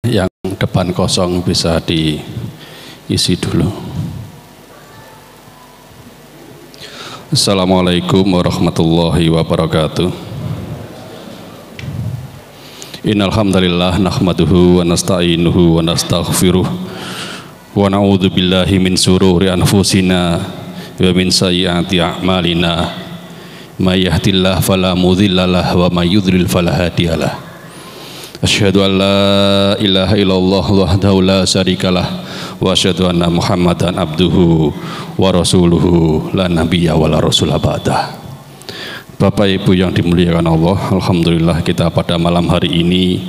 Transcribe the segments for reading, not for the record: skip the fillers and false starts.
Yang depan kosong bisa diisi dulu. Assalamualaikum warahmatullahi wabarakatuh. Innal hamdalillah nahmaduhu wa nasta'inuhu wa nastaghfiruh wa na'udzu billahi min shururi anfusina wa min sayyiati a'malina. May yahdihillahu fala mudhillalah wa may yudlil fala hadiyalah. Asyhadu an la ilaha illallah wahdahu la syarikalah wa asyhadu anna Muhammadan abduhu wa rasuluhu la nabiyya wa la rasula ba'dah. Bapak Ibu yang dimuliakan Allah, alhamdulillah kita pada malam hari ini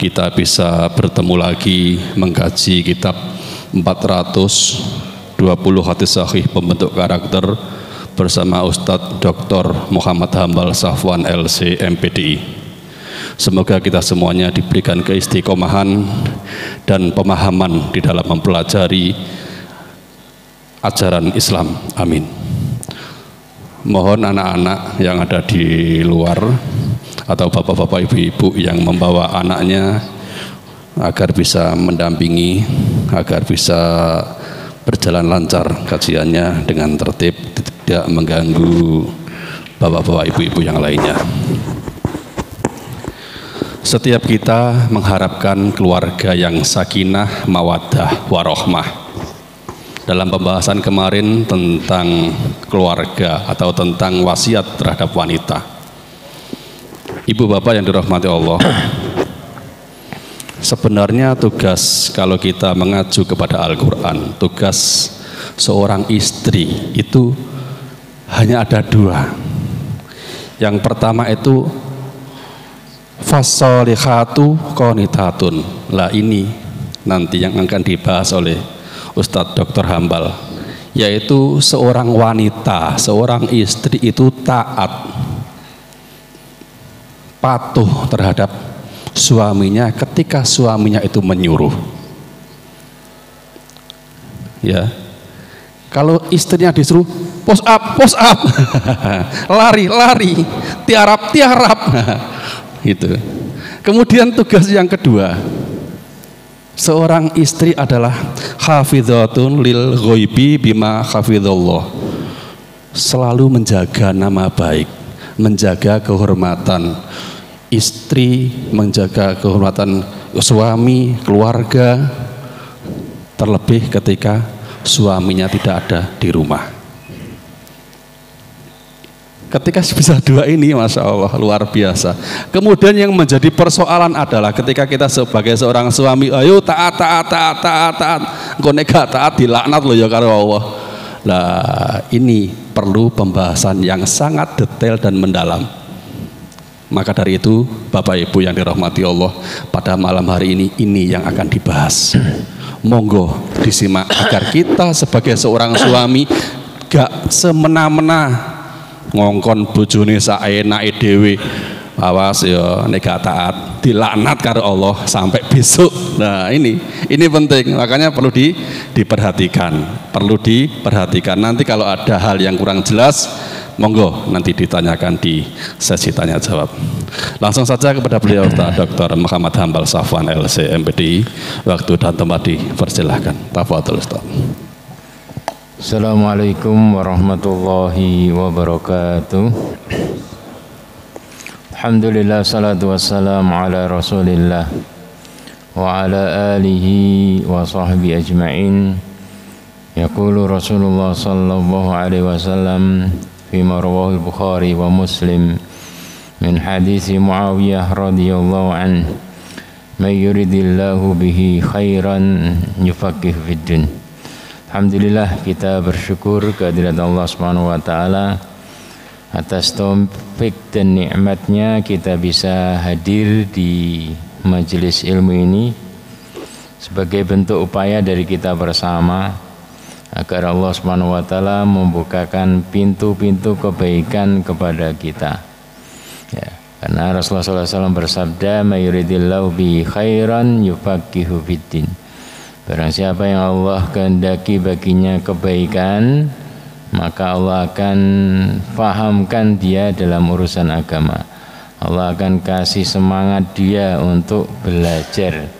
kita bisa bertemu lagi mengkaji kitab 420 hadis sahih pembentuk karakter bersama Ustadz Dr. Muhammad Hambal Safwan LC MPDI. Semoga kita semuanya diberikan keistiqomahan dan pemahaman di dalam mempelajari ajaran Islam. Amin. Mohon anak-anak yang ada di luar atau bapak-bapak ibu-ibu yang membawa anaknya agar bisa mendampingi, agar bisa berjalan lancar kajiannya dengan tertib, tidak mengganggu bapak-bapak ibu-ibu yang lainnya. Setiap kita mengharapkan keluarga yang sakinah, mawaddah, warohmah. Dalam pembahasan kemarin tentang keluarga atau tentang wasiat terhadap wanita. Ibu bapak yang dirahmati Allah, sebenarnya tugas kalau kita mengacu kepada Al-Quran, tugas seorang istri itu hanya ada dua. Yang pertama itu fassolihatu qanitatun. Lah ini nanti yang akan dibahas oleh Ustadz Dr. Hambal, yaitu seorang wanita, seorang istri itu taat, patuh terhadap suaminya ketika suaminya itu menyuruh. Ya, kalau istrinya disuruh push up, lari, tiarap, gitu. Kemudian tugas yang kedua, seorang istri adalah hafizatun lil ghaibi bima hafizallah, selalu menjaga nama baik, menjaga kehormatan istri, menjaga kehormatan suami, keluarga, terlebih ketika suaminya tidak ada di rumah. Ketika bisa dua ini, Masya Allah, luar biasa. Kemudian yang menjadi persoalan adalah ketika kita sebagai seorang suami, ayo taat, engko nek gak taat dilaknat loh ya karo Allah. Nah, ini perlu pembahasan yang sangat detail dan mendalam. Maka dari itu, Bapak Ibu yang dirahmati Allah, pada malam hari ini yang akan dibahas. Monggo disimak agar kita sebagai seorang suami gak semena-mena ngongkon bojone saenake dhewe. Awas ya nek gak taat dilaknat karo Allah sampai besok. Nah, ini penting, makanya perlu diperhatikan. Nanti kalau ada hal yang kurang jelas, monggo nanti ditanyakan di sesi tanya jawab. Langsung saja kepada beliau Dr. Muhammad Hambal Safwan LC MPDI. Waktu dan tempat dipersilahkan. Tafadhol Ustaz. Assalamualaikum warahmatullahi wabarakatuh. Alhamdulillah, salatu wassalamu ala rasulillah wa ala alihi wa sahbihi ajma'in. Yaqulu Rasulullah sallallahu alaihi wasallam fima rawahu al-Bukhari wa Muslim min hadisi Muawiyah radhiyallahu an, may yuridillahu bihi khairan yufaqihu fid din. Alhamdulillah, kita bersyukur kehadirat Allah Subhanahu wa taala atas taufik dan nikmatnya kita bisa hadir di majelis ilmu ini sebagai bentuk upaya dari kita bersama agar Allah Subhanahu wa taala membukakan pintu-pintu kebaikan kepada kita. Ya, karena Rasulullah SAW bersabda, "May yuridillahu bi khairan yufaqihu fiddin." Barang siapa yang Allah kehendaki baginya kebaikan, maka Allah akan fahamkan dia dalam urusan agama. Allah akan kasih semangat dia untuk belajar.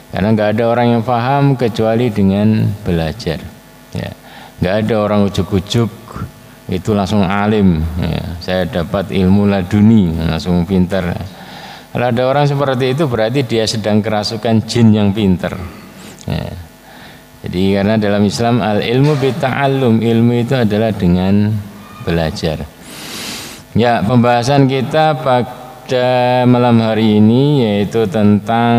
Karena nggak ada orang yang paham kecuali dengan belajar. Ya. Nggak ada orang ujuk-ujuk itu langsung alim. Ya. Saya dapat ilmu laduni langsung pintar. Kalau ada orang seperti itu berarti dia sedang kerasukan jin yang pintar. Ya. Jadi karena dalam Islam al ilmu bita'allum, ilmu itu adalah dengan belajar. Ya, pembahasan kita pada malam hari ini yaitu tentang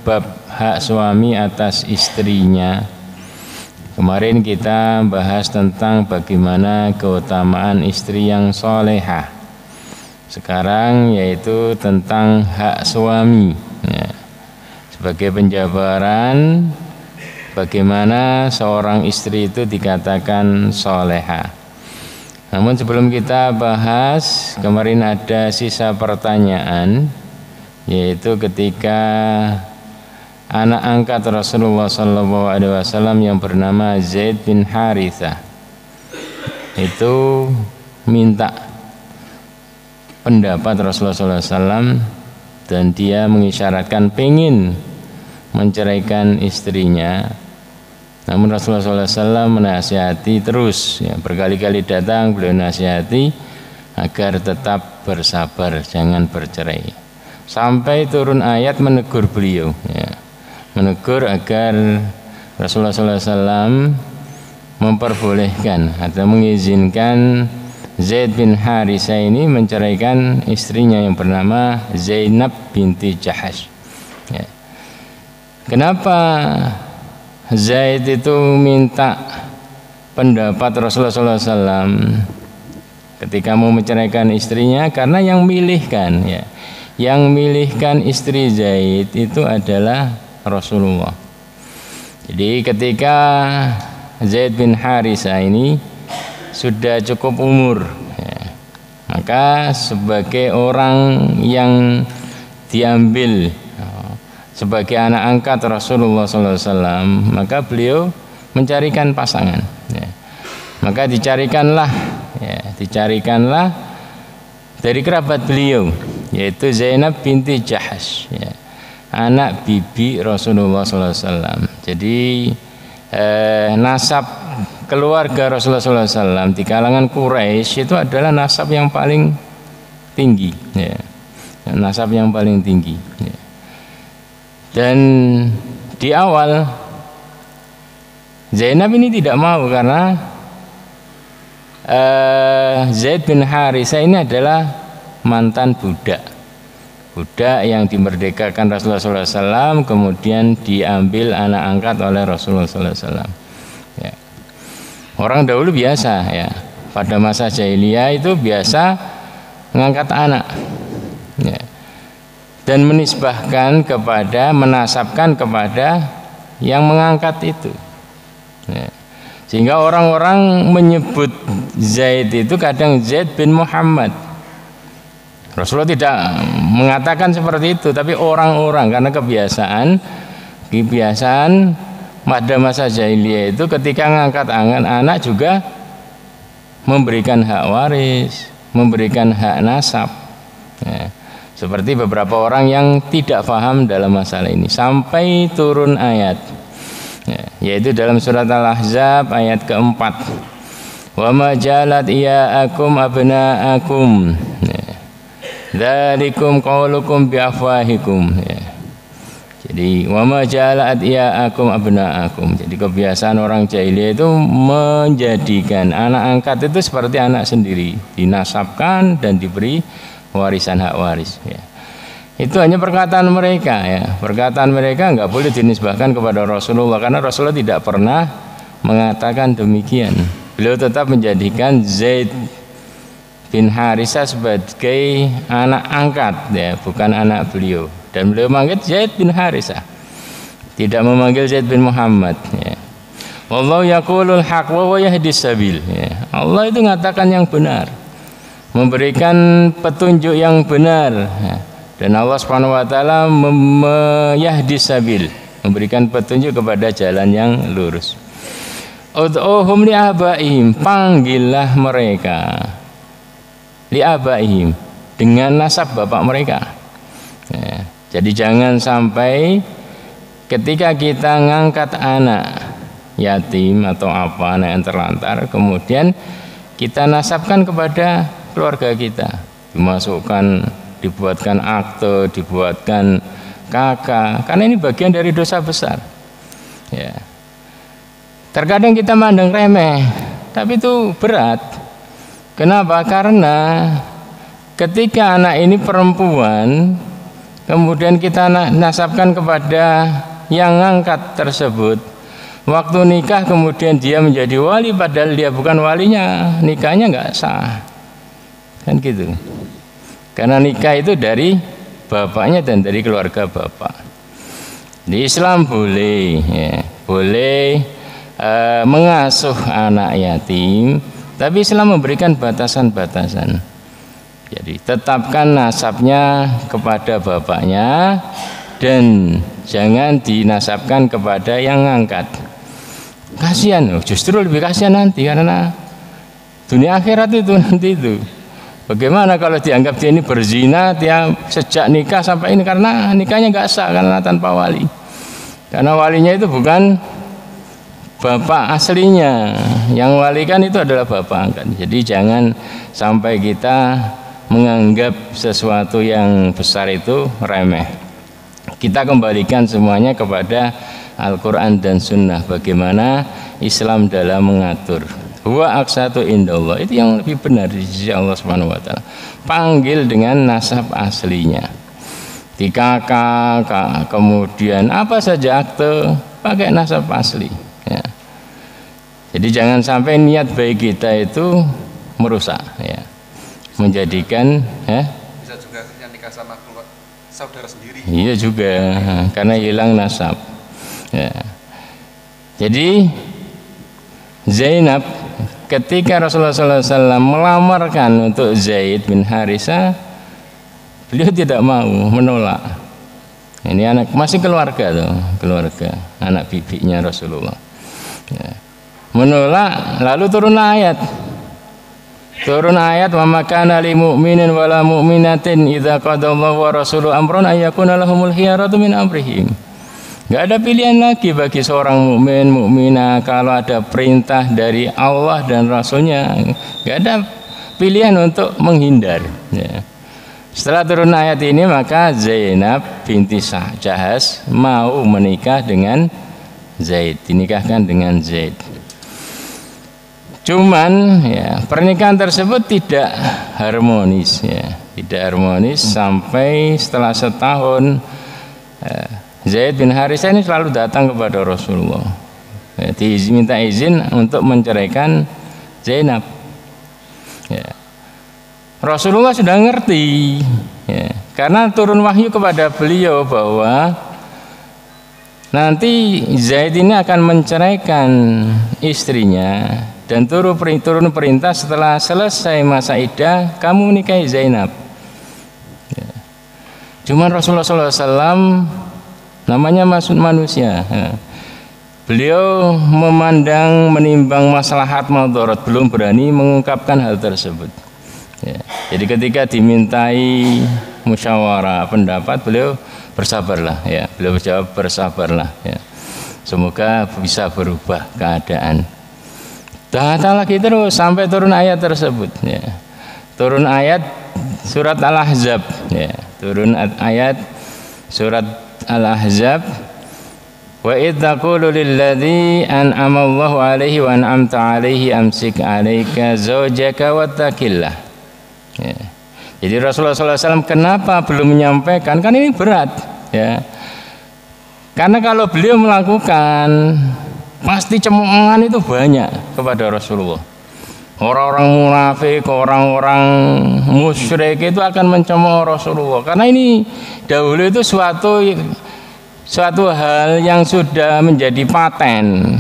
bab hak suami atas istrinya. Kemarin kita bahas tentang bagaimana keutamaan istri yang solehah. Sekarang yaitu tentang hak suami. Ya. Sebagai penjabaran bagaimana seorang istri itu dikatakan soleha. Namun sebelum kita bahas, kemarin ada sisa pertanyaan, yaitu ketika anak angkat Rasulullah SAW yang bernama Zaid bin Harithah itu minta pendapat Rasulullah SAW, dan dia mengisyaratkan pengen menceraikan istrinya. Namun Rasulullah SAW menasihati terus, ya, berkali-kali datang beliau nasihati agar tetap bersabar, jangan bercerai. Sampai turun ayat menegur beliau, ya, menegur agar Rasulullah SAW memperbolehkan atau mengizinkan Zaid bin Harithah ini menceraikan istrinya yang bernama Zainab binti Jahash. Ya. Kenapa Zaid itu minta pendapat Rasulullah SAW ketika mau menceraikan istrinya? Karena yang milihkan, ya, yang milihkan istri Zaid itu adalah Rasulullah. Jadi ketika Zaid bin Harithah ini sudah cukup umur, ya, maka sebagai orang yang diambil sebagai anak angkat Rasulullah SAW, maka beliau mencarikan pasangan. Ya. Maka dicarikanlah dari kerabat beliau, yaitu Zainab binti Jahash, ya, anak bibi Rasulullah SAW. Jadi nasab keluarga Rasulullah SAW di kalangan Quraisy itu adalah nasab yang paling tinggi, ya. Nasab yang paling tinggi. Ya. Dan di awal Zainab ini tidak mau karena Zaid bin Harithah ini adalah mantan budak yang dimerdekakan Rasulullah SAW, kemudian diambil anak angkat oleh Rasulullah SAW. Ya. Orang dahulu biasa, ya, pada masa jahiliyah itu biasa mengangkat anak, ya, dan menisbahkan kepada, menasabkan kepada yang mengangkat itu. Ya. Sehingga orang-orang menyebut Zaid itu kadang Zaid bin Muhammad. Rasulullah tidak mengatakan seperti itu, tapi orang-orang karena kebiasaan pada masa jahiliyah itu ketika mengangkat anak juga memberikan hak waris, memberikan hak nasab. Ya. Seperti beberapa orang yang tidak paham dalam masalah ini sampai turun ayat, ya, yaitu dalam surat Al-Ahzab ayat keempat, wa ma jalat iyaakum abnaakum, dzalikum qaulukum biafwahikum. Ya. Jadi wa ma jalat iyaakum abnaakum. Jadi kebiasaan orang jahiliyah itu menjadikan anak angkat itu seperti anak sendiri, dinasabkan dan diberi warisan, hak waris, ya. Itu hanya perkataan mereka, ya. Perkataan mereka nggak boleh dinisbahkan kepada Rasulullah karena Rasulullah tidak pernah mengatakan demikian. Beliau tetap menjadikan Zaid bin Harithah sebagai anak angkat, ya, bukan anak beliau. Dan beliau memanggil Zaid bin Harithah, tidak memanggil Zaid bin Muhammad, ya. Wallahu yaqulul haq wa huwa yahdis sabil, ya. Allah itu mengatakan yang benar, memberikan petunjuk yang benar, ya. Dan Allah Subhanahu wa taala yahdis sabil, memberikan petunjuk kepada jalan yang lurus. Ud'uhum li abaihim, panggillah mereka li abaihim, dengan nasab bapak mereka, ya. Jadi jangan sampai ketika kita ngangkat anak yatim atau apa, anak yang terlantar, kemudian kita nasabkan kepada keluarga kita, dimasukkan, dibuatkan akte, dibuatkan kakak, karena ini bagian dari dosa besar. Ya. Terkadang kita mandang remeh, tapi itu berat. Kenapa? Karena ketika anak ini perempuan, kemudian kita nasabkan kepada yang ngangkat tersebut, waktu nikah kemudian dia menjadi wali padahal dia bukan walinya, nikahnya nggak sah, kan gitu. Karena nikah itu dari bapaknya dan dari keluarga bapak. Di Islam boleh, ya, boleh mengasuh anak yatim, tapi Islam memberikan batasan-batasan. Jadi tetapkan nasabnya kepada bapaknya dan jangan dinasabkan kepada yang ngangkat. Kasihan, justru lebih kasihan nanti karena dunia akhirat itu nanti itu. Bagaimana kalau dianggap dia ini berzina, dia sejak nikah sampai ini karena nikahnya nggak sah karena tanpa wali. Karena walinya itu bukan bapak aslinya, yang wali kan itu adalah bapak angkat. Jadi jangan sampai kita menganggap sesuatu yang besar itu remeh. Kita kembalikan semuanya kepada Al-Quran dan Sunnah, bagaimana Islam dalam mengatur. Huwa aqsatu indallah, itu yang lebih benar di sisi Allah Subhanahu wa taala. Panggil dengan nasab aslinya. Di kakak, kemudian apa saja akte pakai nasab asli. Ya. Jadi jangan sampai niat baik kita itu merusak, ya. Menjadikan, ya. Bisa juga nikah sama saudara sendiri. Iya juga, karena hilang nasab. Ya. Jadi Zainab ketika Rasulullah SAW melamarkan untuk Zaid bin Harisah, beliau tidak mau, menolak. Ini anak masih keluarga tuh, keluarga anak bibinya Rasulullah. Ya. Menolak, lalu turun ayat. Wa makana lil mu'minin wala mu'minatin idza qadallahu wa rasuluhu amran ay yakuna lahumul khiyaratu min amrihim. Enggak ada pilihan lagi bagi seorang mukmin, mukminah kalau ada perintah dari Allah dan Rasulnya, enggak ada pilihan untuk menghindar. Ya. Setelah turun ayat ini maka Zainab binti Jahas mau menikah dengan Zaid, dinikahkan dengan Zaid. Cuman ya, pernikahan tersebut tidak harmonis, ya, tidak harmonis sampai setelah setahun Zaid bin Harisah ini selalu datang kepada Rasulullah, ya, diminta izin untuk menceraikan Zainab. Ya. Rasulullah sudah ngerti, ya, karena turun wahyu kepada beliau bahwa nanti Zaid ini akan menceraikan istrinya. Dan turun perintah setelah selesai masa iddah kamu menikahi Zainab. Ya. Cuman Rasulullah SAW namanya manusia. Ya. Beliau memandang, menimbang maslahat madarat, belum berani mengungkapkan hal tersebut. Ya. Jadi ketika dimintai musyawarah pendapat, beliau bersabarlah. Ya. Beliau menjawab bersabarlah. Ya. Semoga bisa berubah keadaan. Datang lagi terus sampai turun ayat tersebut, ya. Turun ayat surat Al-Ahzab, ya. Turun ayat surat Al-Ahzab. Wa idz taqulu lilladzi an'ama Allahu 'alaihi wa an'amta 'alaihi amsik 'alaika zawjaka wattaqillah. Ya. Jadi Rasulullah SAW kenapa belum menyampaikan? Kan ini berat, ya. Karena kalau beliau melakukan pasti cemoohan itu banyak kepada Rasulullah. Orang-orang munafik, orang-orang musyrik itu akan mencemooh Rasulullah. Karena ini dahulu itu suatu hal yang sudah menjadi paten.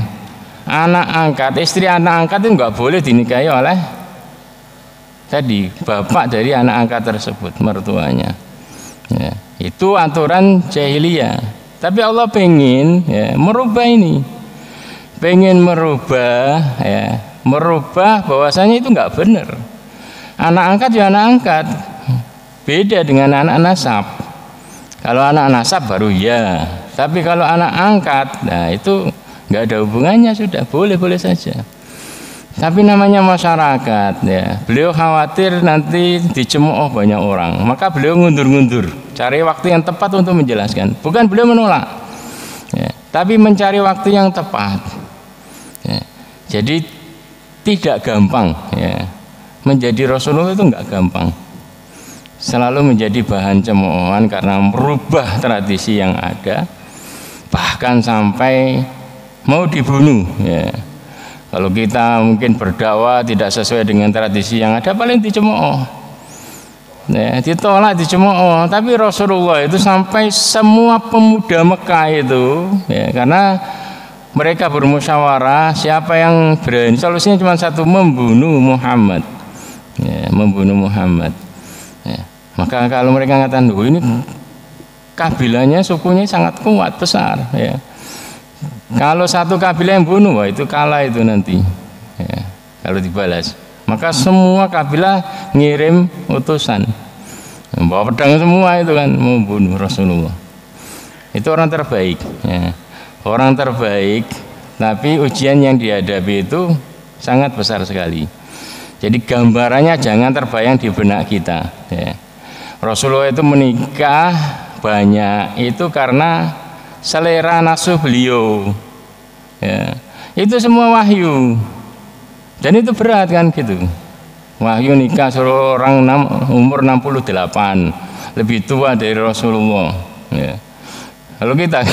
Anak angkat, istri anak angkat itu nggak boleh dinikahi oleh tadi bapak dari anak angkat tersebut, mertuanya. Ya, itu aturan jahiliyah. Tapi Allah pengen, ya, merubah ini. Pengen merubah, ya, merubah bahwasanya itu nggak benar. Anak angkat ya anak angkat, beda dengan anak nasab. Kalau anak nasab baru ya Tapi kalau anak angkat, nah itu nggak ada hubungannya, sudah boleh-boleh saja. Tapi namanya masyarakat, ya, beliau khawatir nanti dicemooh banyak orang, maka beliau ngundur-ngundur, cari waktu yang tepat untuk menjelaskan. Bukan beliau menolak, ya, tapi mencari waktu yang tepat. Ya. Jadi tidak gampang, ya. Menjadi Rasulullah itu nggak gampang. Selalu menjadi bahan cemoohan karena merubah tradisi yang ada, bahkan sampai mau dibunuh. Ya. Kalau kita mungkin berdakwah tidak sesuai dengan tradisi yang ada, paling dicemooh, ya, ditolak, dicemooh. Tapi Rasulullah itu sampai semua pemuda Mekah itu, ya, karena mereka bermusyawarah siapa yang berani, solusinya cuma satu, membunuh Muhammad, ya, membunuh Muhammad. Ya. Maka kalau mereka mengatakan, ini kabilahnya, sukunya sangat kuat, besar, ya. Kalau satu kabilah yang bunuh, wah itu kalah itu nanti, ya, kalau dibalas. Maka semua kabilah ngirim utusan, bawa pedang semua itu kan, mau bunuh Rasulullah. Itu orang terbaik, ya. Orang terbaik, tapi ujian yang dihadapi itu sangat besar sekali. Jadi gambarannya jangan terbayang di benak kita, ya. Rasulullah itu menikah banyak itu karena selera nafsu beliau, ya. Itu semua wahyu, dan itu berat kan gitu. Wahyu nikah seorang umur 68, lebih tua dari Rasulullah, ya. Kalau kita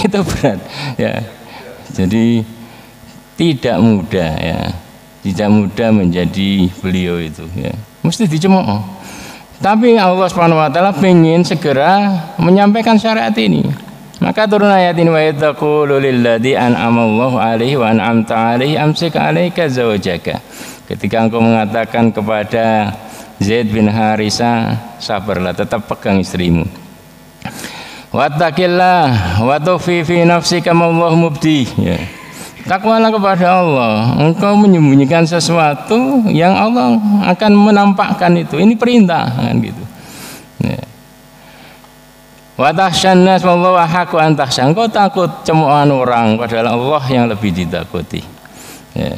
itu berat, ya. Jadi tidak mudah, ya, tidak mudah menjadi beliau itu, ya. Mesti dicemooh. Tapi Allah Subhanahu wa taala ingin segera menyampaikan syariat ini. Maka turun ayat ini, wa yaqulu lilladzi an'amallahu alaihi wa an'amta alaihi amsik 'alaika zawjaka. Ketika engkau mengatakan kepada Zaid bin Harisah, sabarlah, tetap pegang istrimu. Wattaqillah wa tukhfi fi nafsika ma Allah mubdi. Ya. Takwalah kepada Allah, engkau menyembunyikan sesuatu yang Allah akan menampakkan itu. Ini perintah kan gitu. Ya. Wa tahsyan nas wallahu ahqqu an tahsyan. Engkau takut cemoohan orang, padahal Allah yang lebih ditakuti. Ya.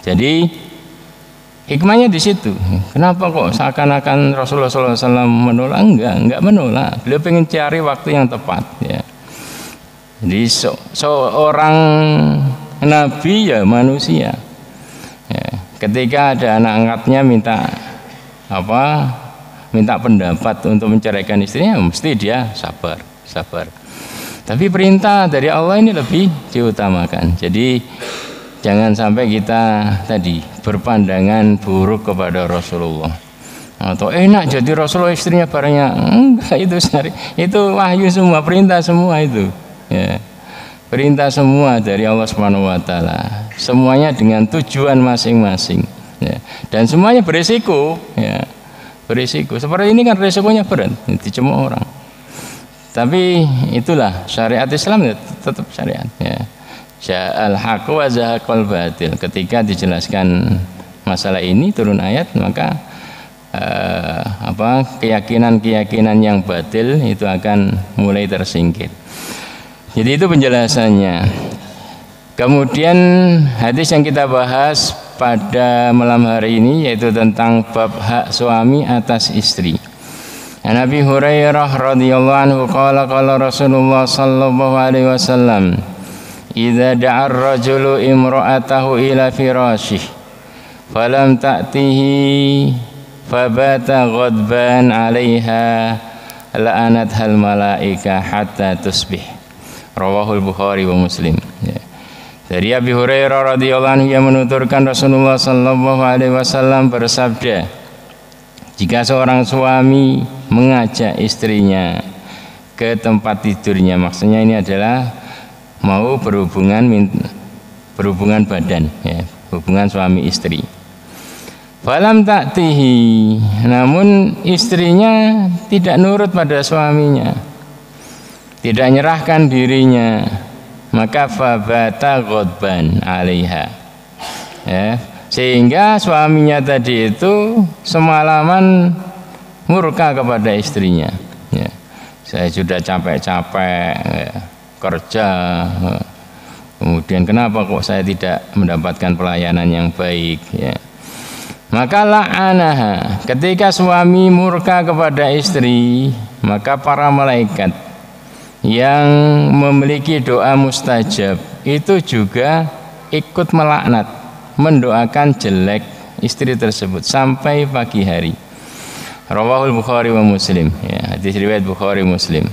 Jadi hikmahnya di situ. Kenapa kok seakan-akan Rasulullah SAW menolak? Enggak menolak. Beliau pengen cari waktu yang tepat, ya. Jadi seorang nabi ya manusia, ya, ketika ada anak angkatnya minta pendapat untuk menceraikan istrinya, mesti dia sabar. Tapi perintah dari Allah ini lebih diutamakan. Jadi jangan sampai kita tadi berpandangan buruk kepada Rasulullah, atau enak jadi Rasulullah istrinya banyak. Enggak, itu wahyu semua, perintah semua itu. Ya, perintah semua dari Allah Subhanahu wa taala. Semuanya dengan tujuan masing-masing, ya. Dan semuanya berisiko, ya. Berisiko. Seperti ini kan risikonya berat, dicemooh orang. Tapi itulah syariat Islam, ya, tetap syariat, ya. Ja'al haqqu wa zahaqal batil. Ketika dijelaskan masalah ini turun ayat, maka keyakinan-keyakinan yang batil itu akan mulai tersingkir. Jadi itu penjelasannya. Kemudian hadis yang kita bahas pada malam hari ini yaitu tentang bab hak suami atas istri. An Abi Hurairah radhiyallahu anhu qala Rasulullah sallallahu alaihi wasallam, "Idza da'a ar-rajulu imra'atahu ila firashih falam ta'tihi fabata ghadban 'alaiha la'anat hal malaika hatta tusbih." Rawahul Bukhari wa Muslim, ya. Dari Abi Hurairah radhiyallahu anhu yang menuturkan Rasulullah sallallahu alaihi wasallam bersabda, jika seorang suami mengajak istrinya ke tempat tidurnya, maksudnya ini adalah mau berhubungan badan, ya, hubungan suami istri. Falam ta'tihi, namun istrinya tidak nurut pada suaminya, tidak menyerahkan dirinya, maka fabata ghadban 'alaiha, ya, sehingga suaminya tadi itu semalaman murka kepada istrinya, ya. saya sudah capek-capek ya, kerja, kemudian kenapa kok saya tidak mendapatkan pelayanan yang baik ya. Maka la'anaha, ketika suami murka kepada istri, maka para malaikat yang memiliki doa mustajab itu juga ikut melaknat, mendoakan jelek istri tersebut sampai pagi hari. Rawahul Bukhari wa Muslim ya, hadis riwayat Bukhari Muslim.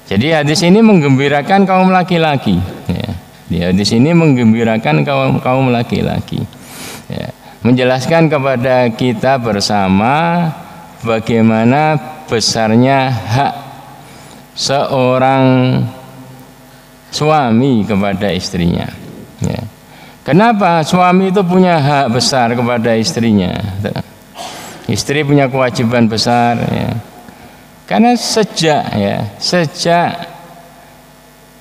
Jadi hadis ini menggembirakan kaum laki-laki ya. Di hadis ini menggembirakan kaum laki-laki ya. Menjelaskan kepada kita bersama bagaimana besarnya hak seorang suami kepada istrinya ya. Kenapa suami itu punya hak besar kepada istrinya? Istri punya kewajiban besar ya. Karena sejak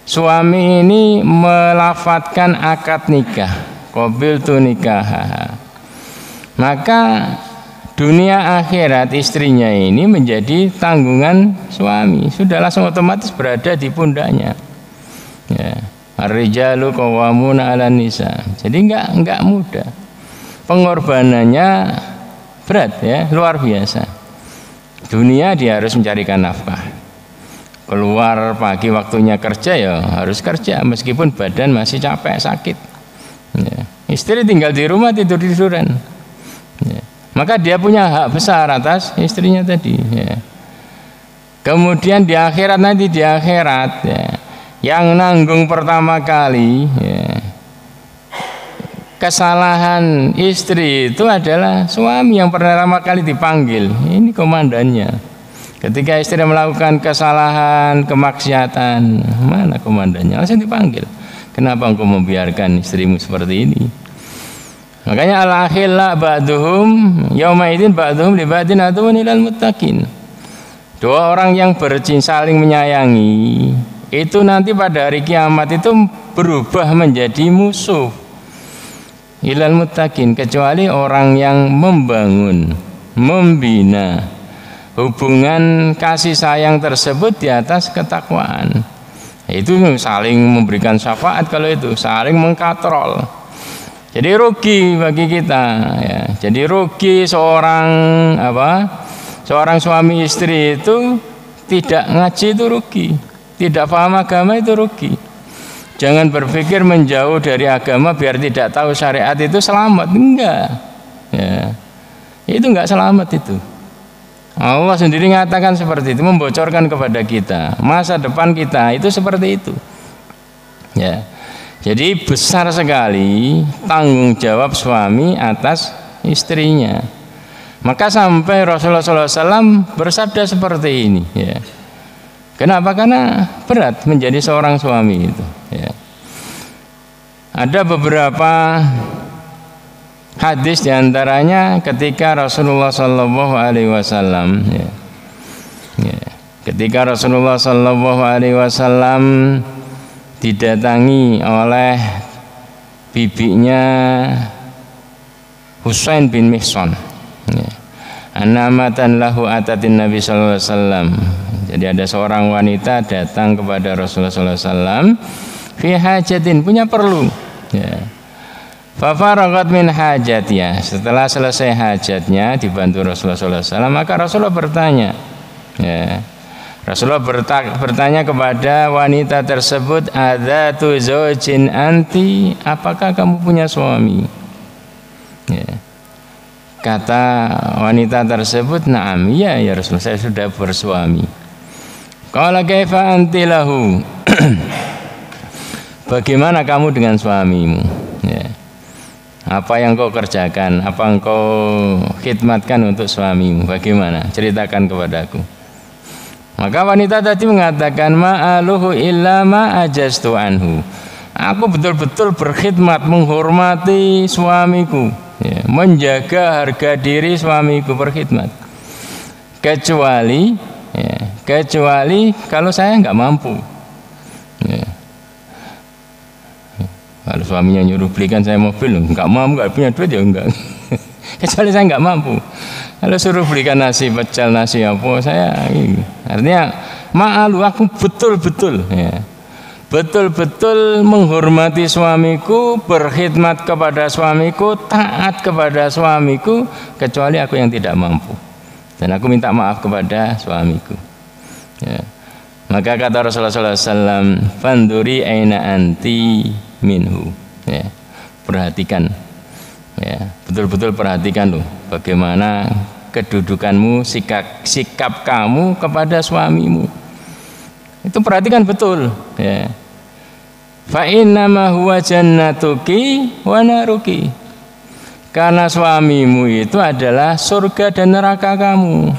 suami ini melafatkan akad nikah, qabiltu nikah, maka dunia akhirat istrinya ini menjadi tanggungan suami, sudah langsung otomatis berada di pundaknya ya. Ar-rijalu qawwamuna 'alan nisa. Jadi enggak mudah, pengorbanannya berat ya, luar biasa. Dunia dia harus mencarikan nafkah, keluar pagi waktunya kerja ya harus kerja meskipun badan masih capek sakit ya. Istri tinggal di rumah tidur-tiduran ya. Maka dia punya hak besar atas istrinya tadi ya. Kemudian di akhirat nanti ya, yang nanggung pertama kali ya, kesalahan istri itu adalah suami yang pertama kali dipanggil. Ini komandannya. Ketika istri melakukan kesalahan, kemaksiatan, mana komandannya? Langsung dipanggil. Kenapa engkau membiarkan istrimu seperti ini? Makanya al-akhilla ba'duhum yauma idzin ba'duhum li ba'din aduwwun ilal muttaqin. Dua orang yang saling menyayangi itu nanti pada hari kiamat itu berubah menjadi musuh. Ilal muttaqin, kecuali orang yang membangun, membina hubungan kasih sayang tersebut di atas ketakwaan. Itu saling memberikan syafaat, kalau itu saling mengkatrol. Jadi rugi bagi kita ya. Jadi rugi seorang suami istri itu tidak ngaji itu rugi, tidak paham agama itu rugi. Jangan berpikir menjauh dari agama biar tidak tahu syariat itu selamat, enggak ya. Itu enggak selamat itu. Allah sendiri mengatakan seperti itu, membocorkan kepada kita masa depan kita itu seperti itu ya. Jadi besar sekali tanggung jawab suami atas istrinya. Maka sampai Rasulullah SAW bersabda seperti ini ya. Kenapa? Karena berat menjadi seorang suami itu ya. Ada beberapa hadis diantaranya ketika Rasulullah SAW ketika Rasulullah SAW didatangi oleh bibinya Husain bin Mihsan ya. Anamatan lahu atatin Nabi sallallahu alaihi wasallam. Jadi ada seorang wanita datang kepada Rasulullah sallallahu alaihi wasallam fi hajatin, punya perlu ya. Fa faragat min hajatiha, setelah selesai hajatnya dibantu Rasulullah sallallahu alaihi wasallam, maka Rasulullah bertanya ya. Rasulullah bertanya kepada wanita tersebut, adzatu zaujin anti, apakah kamu punya suami ya. Kata wanita tersebut, na'am, ya Rasulullah, saya sudah bersuami. Qala kaifa anti lahu, bagaimana kamu dengan suamimu ya. Apa yang kau kerjakan, apa yang kau khidmatkan untuk suamimu, bagaimana, ceritakan kepadaku. Maka wanita tadi mengatakan, ma'aluhu illa ma'ajastu anhu, aku betul-betul berkhidmat, menghormati suamiku ya, menjaga harga diri suamiku, berkhidmat, kecuali kalau saya nggak mampu ya. Kalau suaminya nyuruh belikan saya mobil, nggak mampu, nggak punya duit ya enggak. Kecuali saya nggak mampu. Kalau suruh belikan nasi pecel, nasi apa, saya artinya ma'alu, aku betul-betul ya, betul-betul menghormati suamiku, berkhidmat kepada suamiku, taat kepada suamiku, kecuali aku yang tidak mampu, dan aku minta maaf kepada suamiku ya. Maka kata Rasulullah SAW, fanduri aina anti minhu ya. Perhatikan ya, betul-betul perhatikan loh bagaimana kedudukanmu, sikap kamu kepada suamimu. Itu perhatikan betul ya. Fa innama huwa jannatuki wa naruki. Karena suamimu itu adalah surga dan neraka kamu.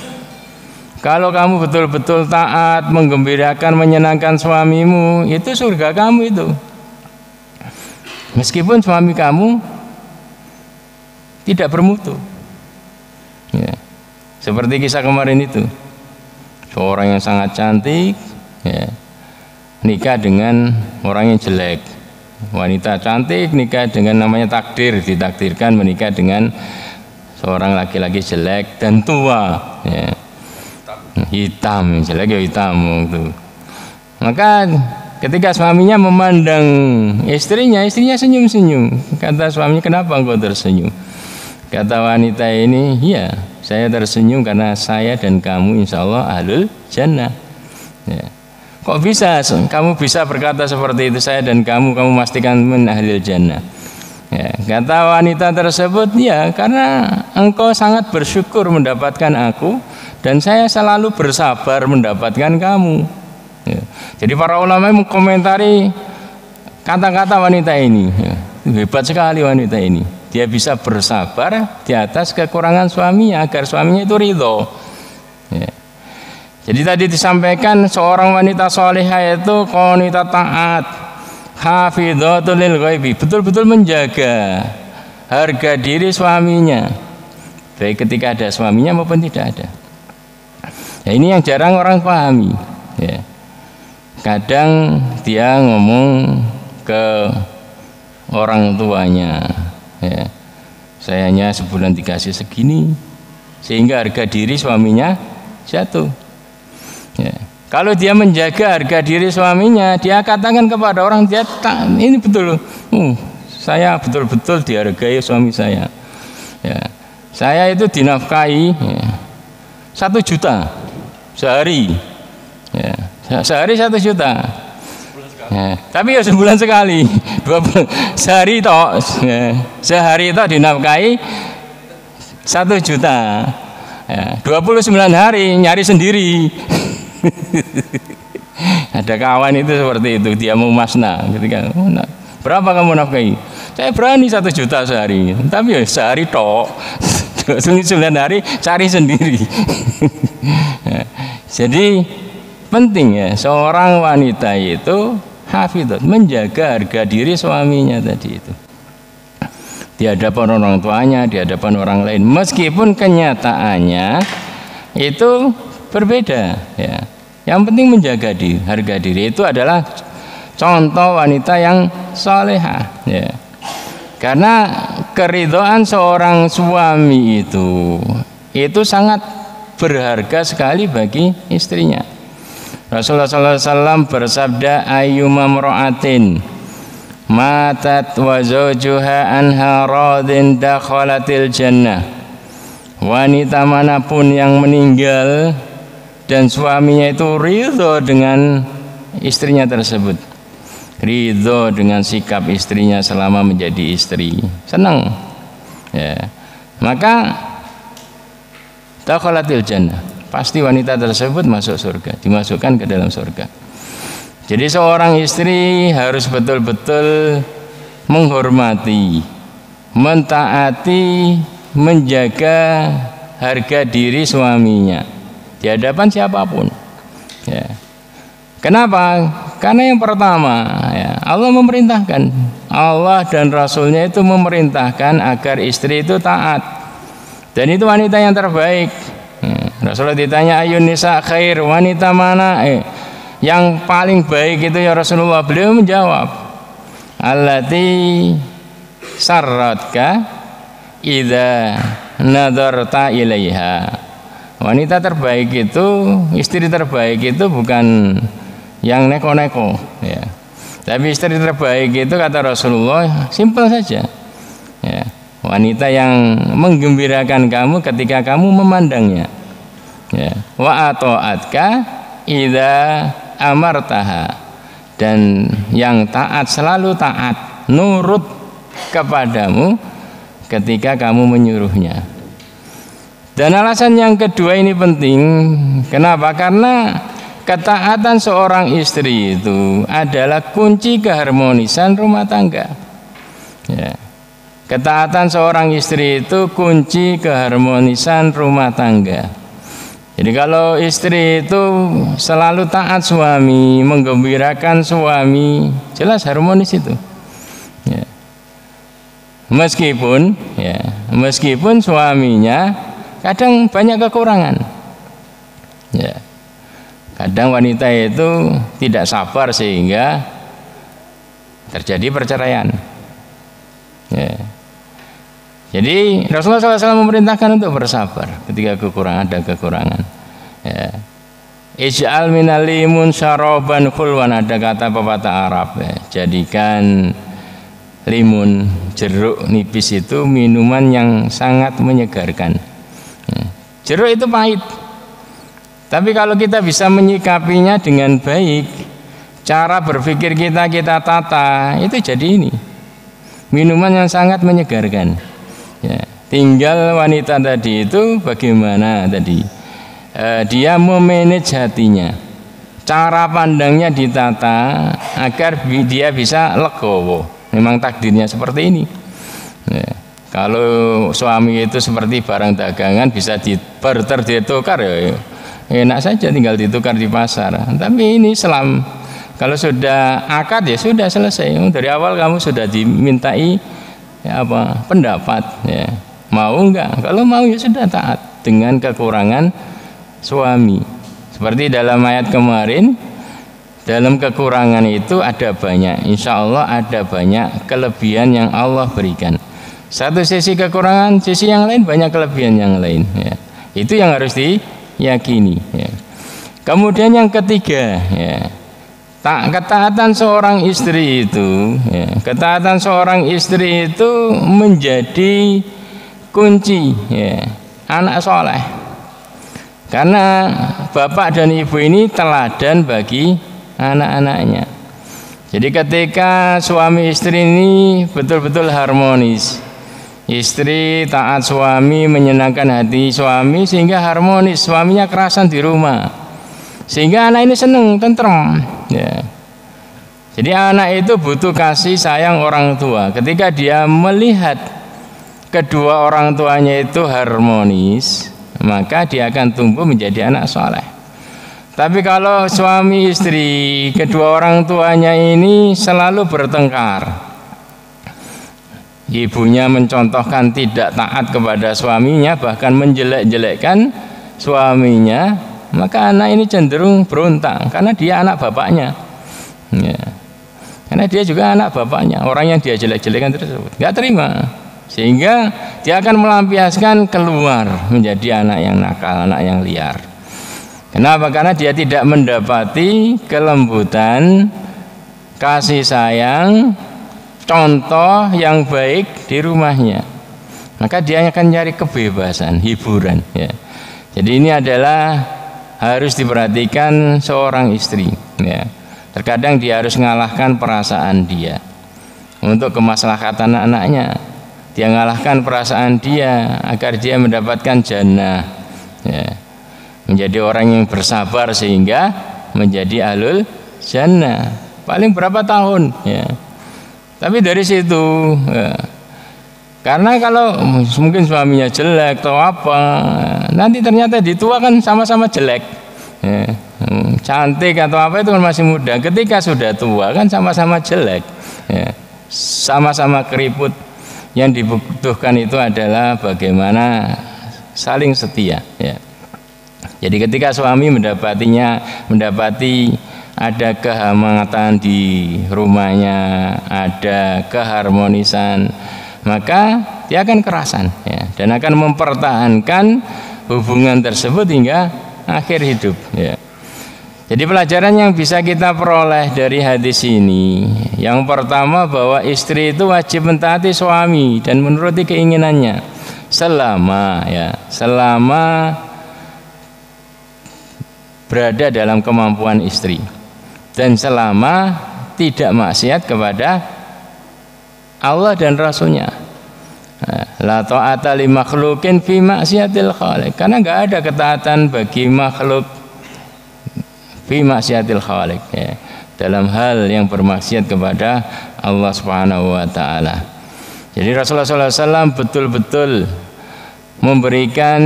Kalau kamu betul-betul taat, menggembirakan, menyenangkan suamimu, itu surga kamu itu. Meskipun suami kamu tidak bermutu ya. Seperti kisah kemarin itu, seorang yang sangat cantik ya, nikah dengan orang yang jelek. Wanita cantik nikah dengan, namanya takdir, ditakdirkan menikah dengan seorang laki-laki jelek dan tua ya. Hitam, jelek ya hitam gitu. Maka ketika suaminya memandang istrinya senyum-senyum. Kata suaminya, kenapa engkau tersenyum? Kata wanita ini, iya, saya tersenyum karena saya dan kamu insya Allah ahlul jannah ya. Kok bisa kamu bisa berkata seperti itu, saya dan kamu pastikan min ahlul jannah ya. Kata wanita tersebut, ya karena engkau sangat bersyukur mendapatkan aku, dan saya selalu bersabar mendapatkan kamu ya. Jadi para ulama mengkomentari kata-kata wanita ini ya. Hebat sekali wanita ini, dia bisa bersabar di atas kekurangan suaminya agar suaminya itu ridho ya. Jadi tadi disampaikan seorang wanita solehah itu wanita taat, hafidhatul lil ghaibi, betul-betul menjaga harga diri suaminya, baik ketika ada suaminya maupun tidak ada ya. Ini yang jarang orang pahami ya. Kadang dia ngomong ke orang tuanya ya, saya hanya sebulan dikasih segini, sehingga harga diri suaminya jatuh ya. Kalau dia menjaga harga diri suaminya, dia katakan kepada orang, dia ini betul, saya betul-betul dihargai suami saya ya. Saya itu dinafkahi ya, 1 juta sehari ya. Sehari 1 juta ya. Tapi ya sebulan sekali, sehari toh ya. Sehari toh dinafkahi 1 juta ya. 29 hari nyari sendiri. Ada kawan itu seperti itu, dia mau masna ketika berapa kamu nafkahi? Saya berani 1 juta sehari, tapi ya sehari toh 29 hari cari sendiri. Ya. Jadi penting ya, seorang wanita itu hafidhah, menjaga harga diri suaminya tadi itu di hadapan orang tuanya, di hadapan orang lain, meskipun kenyataannya itu berbeda ya. Yang penting menjaga diri, harga diri itu adalah contoh wanita yang salehah ya. Karena keridhaan seorang suami itu sangat berharga sekali bagi istrinya. Rasulullah SAW bersabda, ayyuma mra'atin matat wa zawjuha anha radin dakhalatil jannah. Wanita manapun yang meninggal dan suaminya itu ridho dengan istrinya tersebut, ridho dengan sikap istrinya selama menjadi istri, senang ya, maka dakhalatil jannah, pasti wanita tersebut masuk surga, dimasukkan ke dalam surga. Jadi seorang istri harus betul-betul menghormati, mentaati, menjaga harga diri suaminya di hadapan siapapun ya. Kenapa? Karena yang pertama ya, Allah memerintahkan, Allah dan Rasulnya itu memerintahkan agar istri itu taat, dan itu wanita yang terbaik ya. Rasulullah ditanya, ayun nisa khair, wanita mana yang paling baik itu ya Rasulullah? Beliau menjawab, allati sarratka idza nadarta ilaiha, Wanita terbaik itu, istri terbaik itu bukan yang neko-neko, ya. Tapi istri terbaik itu kata Rasulullah simpel saja, ya. Wanita yang menggembirakan kamu ketika kamu memandangnya, ya. Wa ata'atka idza amartaha, dan yang taat, selalu taat, nurut kepadamu ketika kamu menyuruhnya. Dan alasan yang kedua ini penting. Kenapa? Karena ketaatan seorang istri itu adalah kunci keharmonisan rumah tangga, ya. Ketaatan seorang istri itu kunci keharmonisan rumah tangga. Jadi kalau istri itu selalu taat suami, menggembirakan suami, jelas harmonis itu, ya. Meskipun suaminya kadang banyak kekurangan, ya. Kadang wanita itu tidak sabar sehingga terjadi perceraian, ya. Jadi Rasulullah SAW memerintahkan untuk bersabar ketika ada kekurangan, ya. Ij'al minal limun syaraban khulwan, ada kata pepatah Arab, ya. Jadikan limun, jeruk nipis itu minuman yang sangat menyegarkan. Jeruk itu pahit, tapi kalau kita bisa menyikapinya dengan baik, cara berpikir kita tata, itu jadi ini minuman yang sangat menyegarkan, ya. Tinggal wanita tadi itu bagaimana tadi dia memanage hatinya, cara pandangnya ditata agar dia bisa legowo. Memang takdirnya seperti ini, ya. Kalau suami itu seperti barang dagangan, bisa dibarter, ditukar, ya enak saja tinggal ditukar di pasar. Tapi ini kalau sudah akad, ya sudah selesai. Dari awal kamu sudah dimintai pendapat, ya. Mau enggak? Kalau mau ya sudah taat dengan kekurangan suami. Seperti dalam ayat kemarin, dalam kekurangan itu ada banyak, insya Allah ada banyak kelebihan yang Allah berikan. Satu sisi kekurangan, sisi yang lain banyak kelebihan yang lain, ya. Itu yang harus diyakini, ya. Kemudian yang ketiga, ya, ketaatan seorang istri itu, ya, ketaatan seorang istri itu menjadi kunci, ya, anak soleh. Karena bapak dan ibu ini teladan bagi anak-anaknya. Jadi ketika suami istri ini betul-betul harmonis, istri taat suami, menyenangkan hati suami sehingga harmonis, suaminya kerasan di rumah, sehingga anak ini senang, tentrem, ya. Jadi anak itu butuh kasih sayang orang tua. Ketika dia melihat kedua orang tuanya itu harmonis, maka dia akan tumbuh menjadi anak soleh. Tapi kalau suami istri, kedua orang tuanya ini selalu bertengkar, ibunya mencontohkan tidak taat kepada suaminya, bahkan menjelek-jelekkan suaminya, maka anak ini cenderung berontak karena dia anak bapaknya, ya. Karena dia juga anak bapaknya, orang yang dia jelek-jelekan tersebut nggak terima, sehingga dia akan melampiaskan keluar menjadi anak yang nakal, anak yang liar. Kenapa? Karena dia tidak mendapati kelembutan, kasih sayang, contoh yang baik di rumahnya, maka dia akan nyari kebebasan, hiburan, ya. Jadi ini adalah harus diperhatikan seorang istri, ya. Terkadang dia harus mengalahkan perasaan dia untuk kemaslahatan anak-anaknya. Dia mengalahkan perasaan dia agar dia mendapatkan jannah, ya. Menjadi orang yang bersabar sehingga menjadi ahlul jannah. Paling berapa tahun, ya. Tapi dari situ, ya. Karena kalau mungkin suaminya jelek atau apa, nanti ternyata ditua kan sama-sama jelek, ya. Cantik atau apa itu kan masih muda. Ketika sudah tua kan sama-sama jelek, ya. Sama-sama keriput. Yang dibutuhkan itu adalah bagaimana saling setia, ya. Jadi ketika suami mendapati ada kehangatan di rumahnya, ada keharmonisan, maka dia akan kerasan, ya, dan akan mempertahankan hubungan tersebut hingga akhir hidup ya. Jadi pelajaran yang bisa kita peroleh dari hadis ini, yang pertama bahwa istri itu wajib mentaati suami dan menuruti keinginannya selama berada dalam kemampuan istri dan selama tidak maksiat kepada Allah dan Rasulnya. La ta'ata li makhlukin fi maksiatil khaliq, karena nggak ada ketaatan bagi makhluk fi maksiatil khaliq ya, dalam hal yang bermaksiat kepada Allah Subhanahu wa taala. Jadi Rasulullah SAW betul-betul memberikan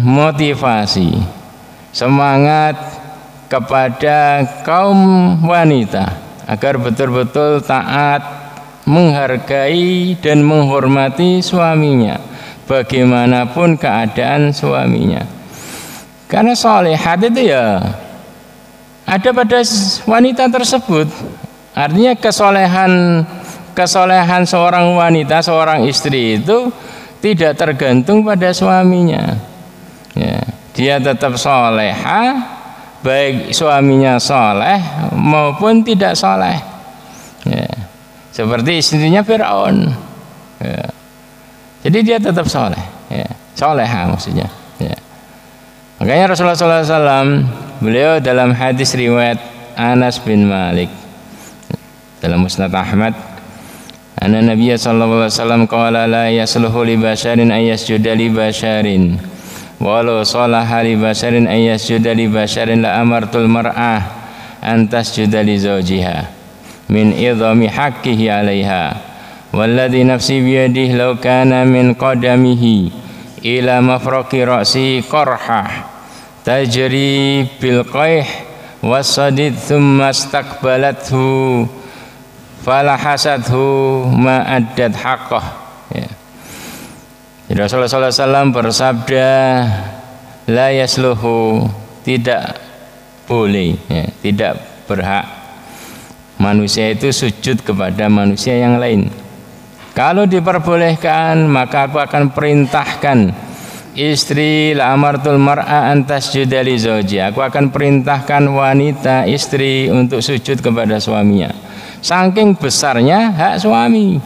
motivasi, semangat kepada kaum wanita agar betul-betul taat, menghargai dan menghormati suaminya bagaimanapun keadaan suaminya. Karena sholihat itu ya ada pada wanita tersebut. Artinya kesolehan seorang wanita, seorang istri itu tidak tergantung pada suaminya ya. Dia tetap soleha baik suaminya soleh maupun tidak soleh ya. Seperti istrinya Fir'aun ya. Jadi dia tetap soleh ya. Soleha maksudnya ya. Makanya Rasulullah SAW beliau dalam hadis riwayat Anas bin Malik dalam Musnad Ahmad, anna Nabiya sallallahu alaihi wasallam qala la yasluhu li basharin ay yasjuda li basharin walau salaha li basharin ay yasjuda li basharin la amartul mar'ah an tasjuda li zawjiha min idhami haqqihi 'alaiha walladhi nafsi biyadihi law kana min qadamihi ila mafraqi ra'si qarhah tajri bil qaih wasadid thumma istaqbalathu falahasathu ma'addat haqqah ya. Jadi Rasulullah SAW bersabda la yasluhu, tidak boleh ya, tidak berhak manusia itu sujud kepada manusia yang lain. Kalau diperbolehkan maka aku akan perintahkan istri la amartul mar'a antas judali zawji, aku akan perintahkan wanita istri untuk sujud kepada suaminya. Saking besarnya hak suami.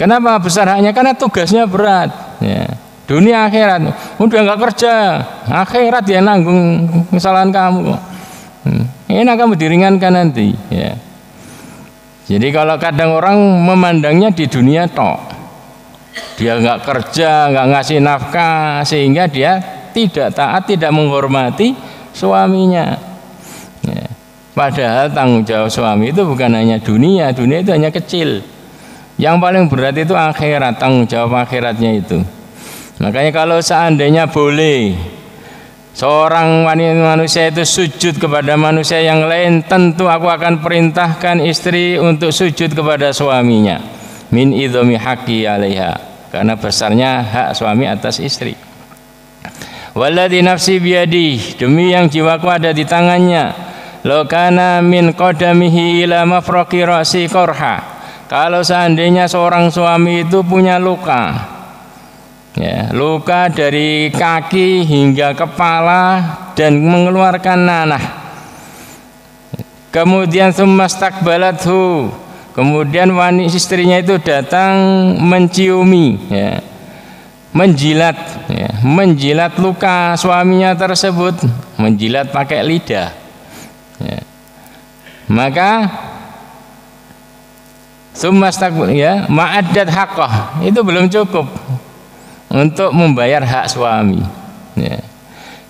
Kenapa besar haknya? Karena tugasnya berat ya. Dunia akhirat udah nggak kerja, akhirat dia nanggung kesalahan kamu. Enak kamu diringankan nanti ya. Jadi kalau kadang orang memandangnya di dunia tok, dia nggak kerja, nggak ngasih nafkah, sehingga dia tidak taat, tidak menghormati suaminya ya. Padahal tanggung jawab suami itu bukan hanya dunia, dunia itu hanya kecil. Yang paling berat itu akhirat, tanggung jawab akhiratnya itu. Makanya kalau seandainya boleh seorang manusia itu sujud kepada manusia yang lain, tentu aku akan perintahkan istri untuk sujud kepada suaminya min idhami haqqi 'alaiha, karena besarnya hak suami atas istri. Walladzi nafsi biyadi, demi yang jiwaku ada di tangannya, law kana min qadamihi ila mafraqi ra'si qarha, kalau seandainya seorang suami itu punya luka ya, luka dari kaki hingga kepala dan mengeluarkan nanah, kemudian sumastakbalathu, kemudian wanita istrinya itu datang menciumi ya, menjilat ya, menjilat luka suaminya tersebut, menjilat pakai lidah ya. Maka sumastakbal ya, ma'addat haqqah, itu belum cukup untuk membayar hak suami ya.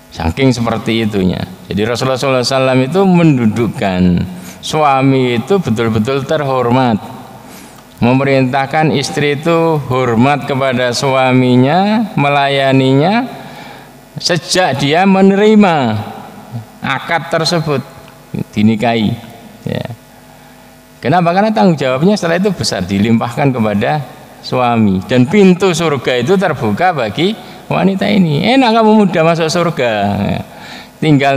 Saking seperti itunya. Jadi Rasulullah SAW itu mendudukkan suami itu betul-betul terhormat, memerintahkan istri itu hormat kepada suaminya, melayaninya sejak dia menerima akad tersebut, dinikahi ya. Kenapa? Karena tanggung jawabnya setelah itu besar, dilimpahkan kepada suami, dan pintu surga itu terbuka bagi wanita ini. Enak kamu mudah masuk surga ya. Tinggal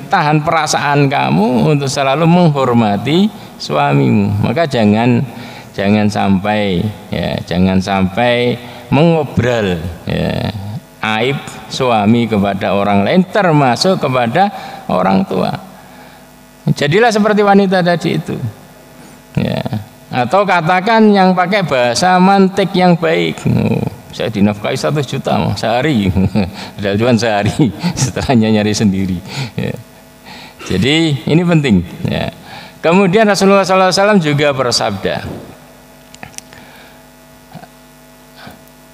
tahan perasaan kamu untuk selalu menghormati suamimu. Maka jangan sampai ya, jangan sampai mengobral ya, aib suami kepada orang lain, termasuk kepada orang tua. Jadilah seperti wanita tadi itu. Ya. Atau katakan yang pakai bahasa mantik yang baik. Saya dinafkahi 1 juta sehari, padahal cuma sehari, setelahnya nyari sendiri. Ya. Jadi ini penting. Ya. Kemudian Rasulullah SAW juga bersabda,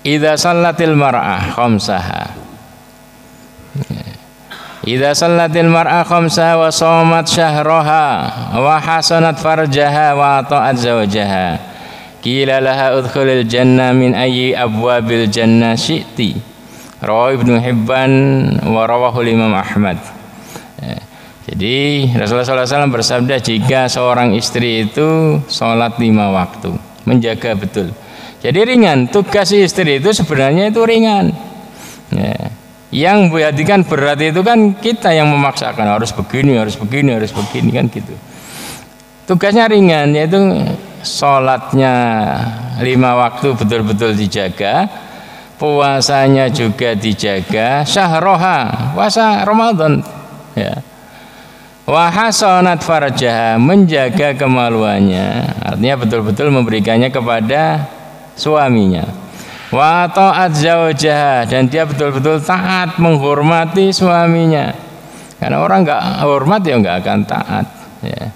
"Idza sallatil mar'ah khamsaha." Idza sallatil mar'a khamsa wa shamat syahraha wa hasanat farjaha wa ata'at zawjaha qila laha udkhulil jannah min ayyi abwabil jannah syi'ti. Rawahu Ibnu Hibban wa rawahu Imam Ahmad. Jadi Rasulullah SAW bersabda, jika seorang istri itu sholat 5 waktu, menjaga betul. Jadi ringan, tugas istri itu sebenarnya itu ringan. Ya. Yang membuatkan berat itu kan kita yang memaksakan, harus begini kan gitu. Tugasnya ringan, yaitu sholatnya 5 waktu betul-betul dijaga, puasanya juga dijaga, syahroha, puasa Ramadan, ya. Wahasanat farjaha, menjaga kemaluannya, artinya betul-betul memberikannya kepada suaminya. Wa ta'at zawjaha, dan dia betul-betul taat menghormati suaminya. Karena orang enggak hormat ya enggak akan taat, ya.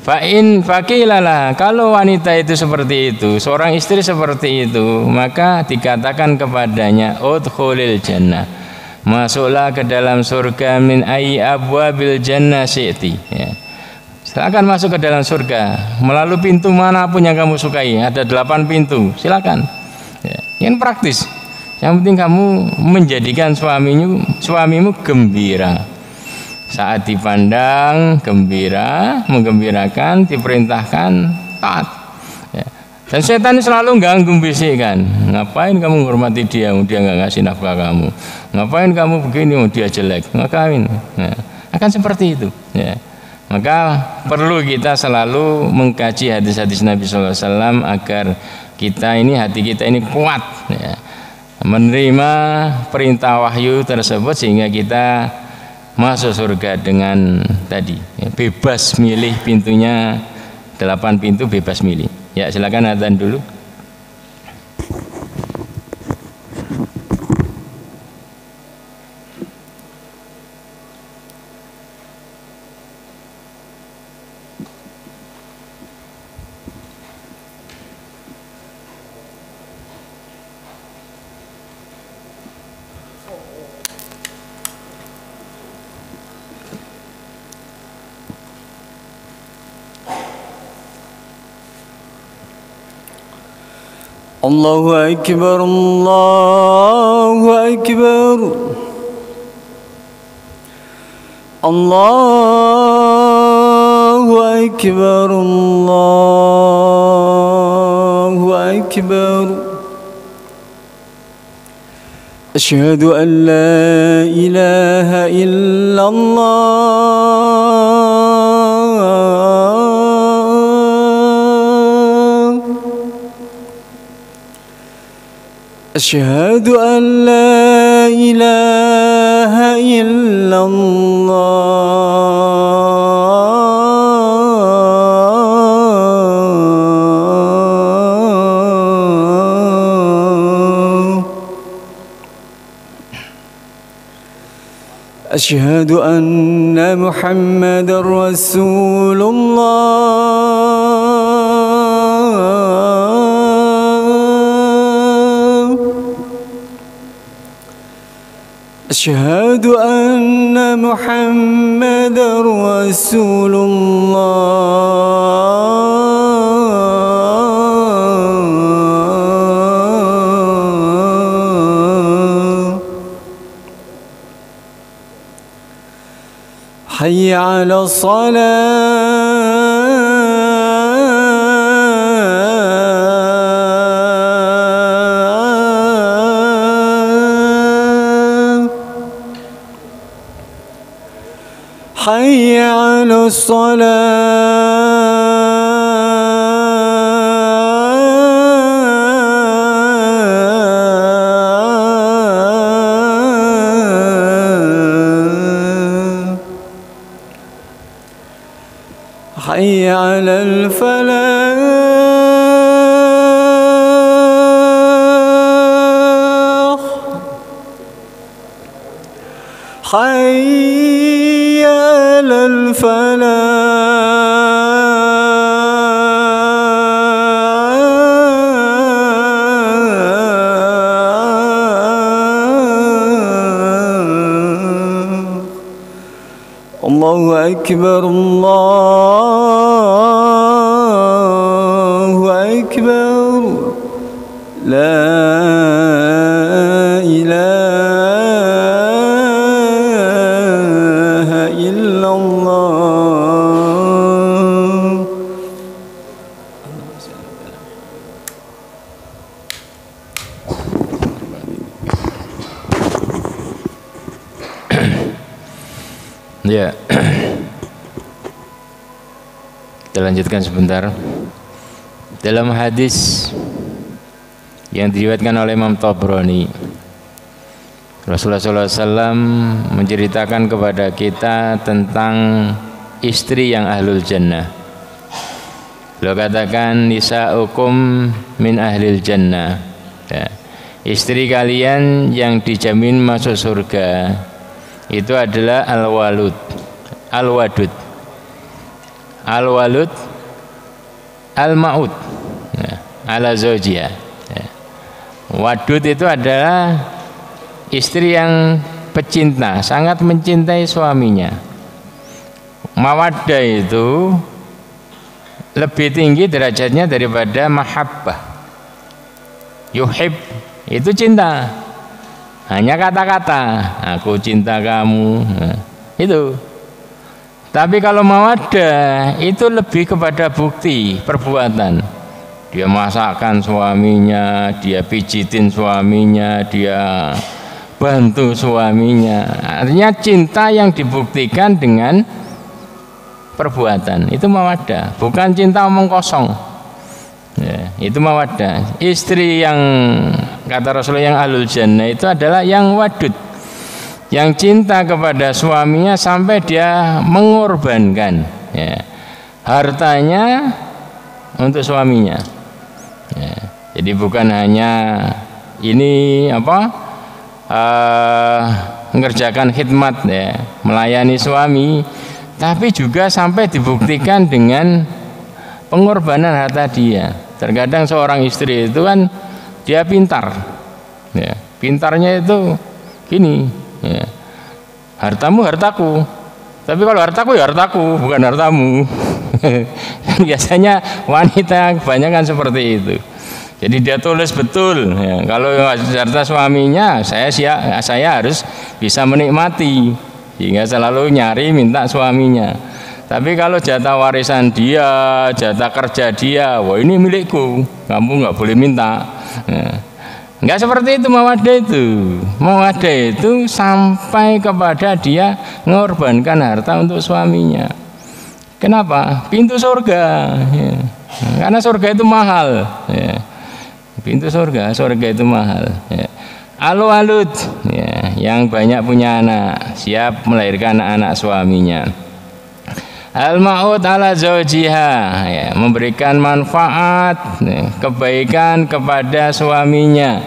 Fa'in faqilalah, kalau wanita itu seperti itu, seorang istri seperti itu, maka dikatakan kepadanya udkhulil jannah, masuklah ke dalam surga min ayyi abwabil jannah syi'ti, ya. Silakan masuk ke dalam surga melalui pintu manapun yang kamu sukai. Ada 8 pintu, silakan. Ya, yang praktis. Yang penting kamu menjadikan suamimu gembira. Saat dipandang gembira, menggembirakan, diperintahkan taat. Ya. Dan setan selalu ganggu, bisikkan. Ngapain kamu menghormati dia? Dia nggak ngasih nafkah kamu. Ngapain kamu begini? Dia jelek. Ngapain? Ya. Akan seperti itu. Ya. Maka perlu kita selalu mengkaji hadis-hadis Nabi SAW agar kita ini, hati kita ini kuat, ya, menerima perintah wahyu tersebut, sehingga kita masuk surga dengan tadi, ya, bebas milih pintunya, 8 pintu bebas milih. Ya, silakan adzan dulu. Allahu Akbar, Allahu Akbar, Allahu Akbar, Allahu Akbar. Asyhadu an la ilaha illallah. أشهد أن لا إله إلا الله. أشهد أن محمدا رسول الله. أشهد أن محمدا رسول الله. حي على حي على الصلاة. حي على الفلاح حي على الفلاح الله أكبر الله أكبر لا إله إلا الله. Ya, kita lanjutkan sebentar. Dalam hadis yang diriwayatkan oleh Imam Tabrani, Rasulullah SAW menceritakan kepada kita tentang istri yang ahlul jannah. Beliau katakan nisa'ukum min ahlil jannah, ya. Istri kalian yang dijamin masuk surga itu adalah al-walud, al-wadud, al-walud, al-ma'ud, ya, ala zawjiyah, ya. Wadud itu adalah istri yang pecinta, sangat mencintai suaminya. Mawaddah itu lebih tinggi derajatnya daripada mahabbah. Yuhib itu cinta, hanya kata-kata, aku cinta kamu, nah, itu. Tapi kalau mawaddah itu lebih kepada bukti, perbuatan. Dia masakkan suaminya, dia pijitin suaminya, dia bantu suaminya. Artinya cinta yang dibuktikan dengan perbuatan. Itu mawaddah, bukan cinta omong kosong. Ya, itu mawaddah. Istri yang kata Rasulullah yang ahlul jannah itu adalah yang wadud, yang cinta kepada suaminya sampai dia mengorbankan, ya, hartanya untuk suaminya. Ya, jadi bukan hanya ini mengerjakan khidmat, ya, melayani suami, tapi juga sampai dibuktikan dengan pengorbanan harta dia. Terkadang seorang istri itu kan dia pintar, ya, pintarnya itu gini, ya, hartamu hartaku, tapi kalau hartaku ya hartaku, bukan hartamu. Biasanya wanita kebanyakan seperti itu. Jadi dia tulis betul, ya, kalau harta suaminya saya harus bisa menikmati, sehingga selalu nyari minta suaminya. Tapi kalau jatah warisan dia, jatah kerja dia, wah ini milikku, kamu nggak boleh minta. Ya. Nggak seperti itu mawaddah itu. Mawaddah itu sampai kepada dia mengorbankan harta untuk suaminya. Kenapa? Pintu surga, ya. Karena surga itu mahal, ya. Pintu surga itu mahal, ya. Al-walud, ya, yang banyak punya anak, siap melahirkan anak suaminya. Al-ma'ud ala zawjiha, ya, memberikan manfaat, ya, kebaikan kepada suaminya.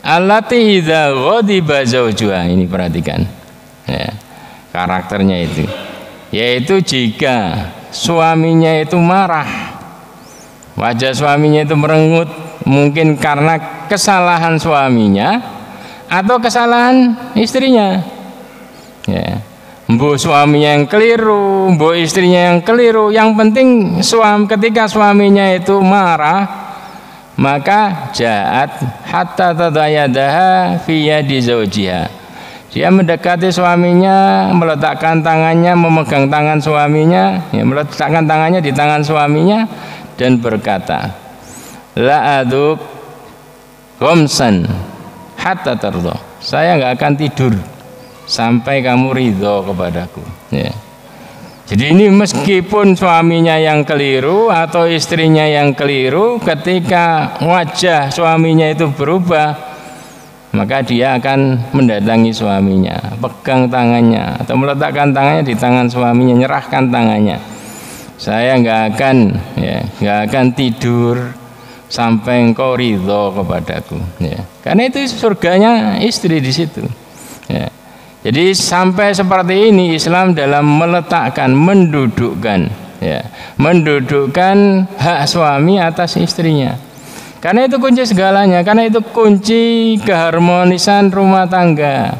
Allati idza ghadiba zawjuha, ini perhatikan, ya, karakternya itu. Yaitu jika suaminya itu marah, wajah suaminya itu merengut, mungkin karena kesalahan suaminya atau kesalahan istrinya, ya. Mbok suaminya yang keliru, mbok istrinya yang keliru, yang penting ketika suaminya itu marah, maka jaat hatta tadayadaha fi yadi zawjiha. Dia mendekati suaminya, meletakkan tangannya, memegang tangan suaminya, ya, meletakkan tangannya di tangan suaminya dan berkata, la aduk gomsan hatta tardo. Saya nggak akan tidur sampai kamu ridho kepadaku. Ya. Jadi ini meskipun suaminya yang keliru atau istrinya yang keliru, ketika wajah suaminya itu berubah, maka dia akan mendatangi suaminya, pegang tangannya atau meletakkan tangannya di tangan suaminya, nyerahkan tangannya. saya nggak akan tidur sampai engkau ridho kepadaku, ya. Karena itu surganya istri di situ, ya. Jadi sampai seperti ini Islam dalam meletakkan, mendudukkan hak suami atas istrinya. Karena itu kunci segalanya, karena itu kunci keharmonisan rumah tangga.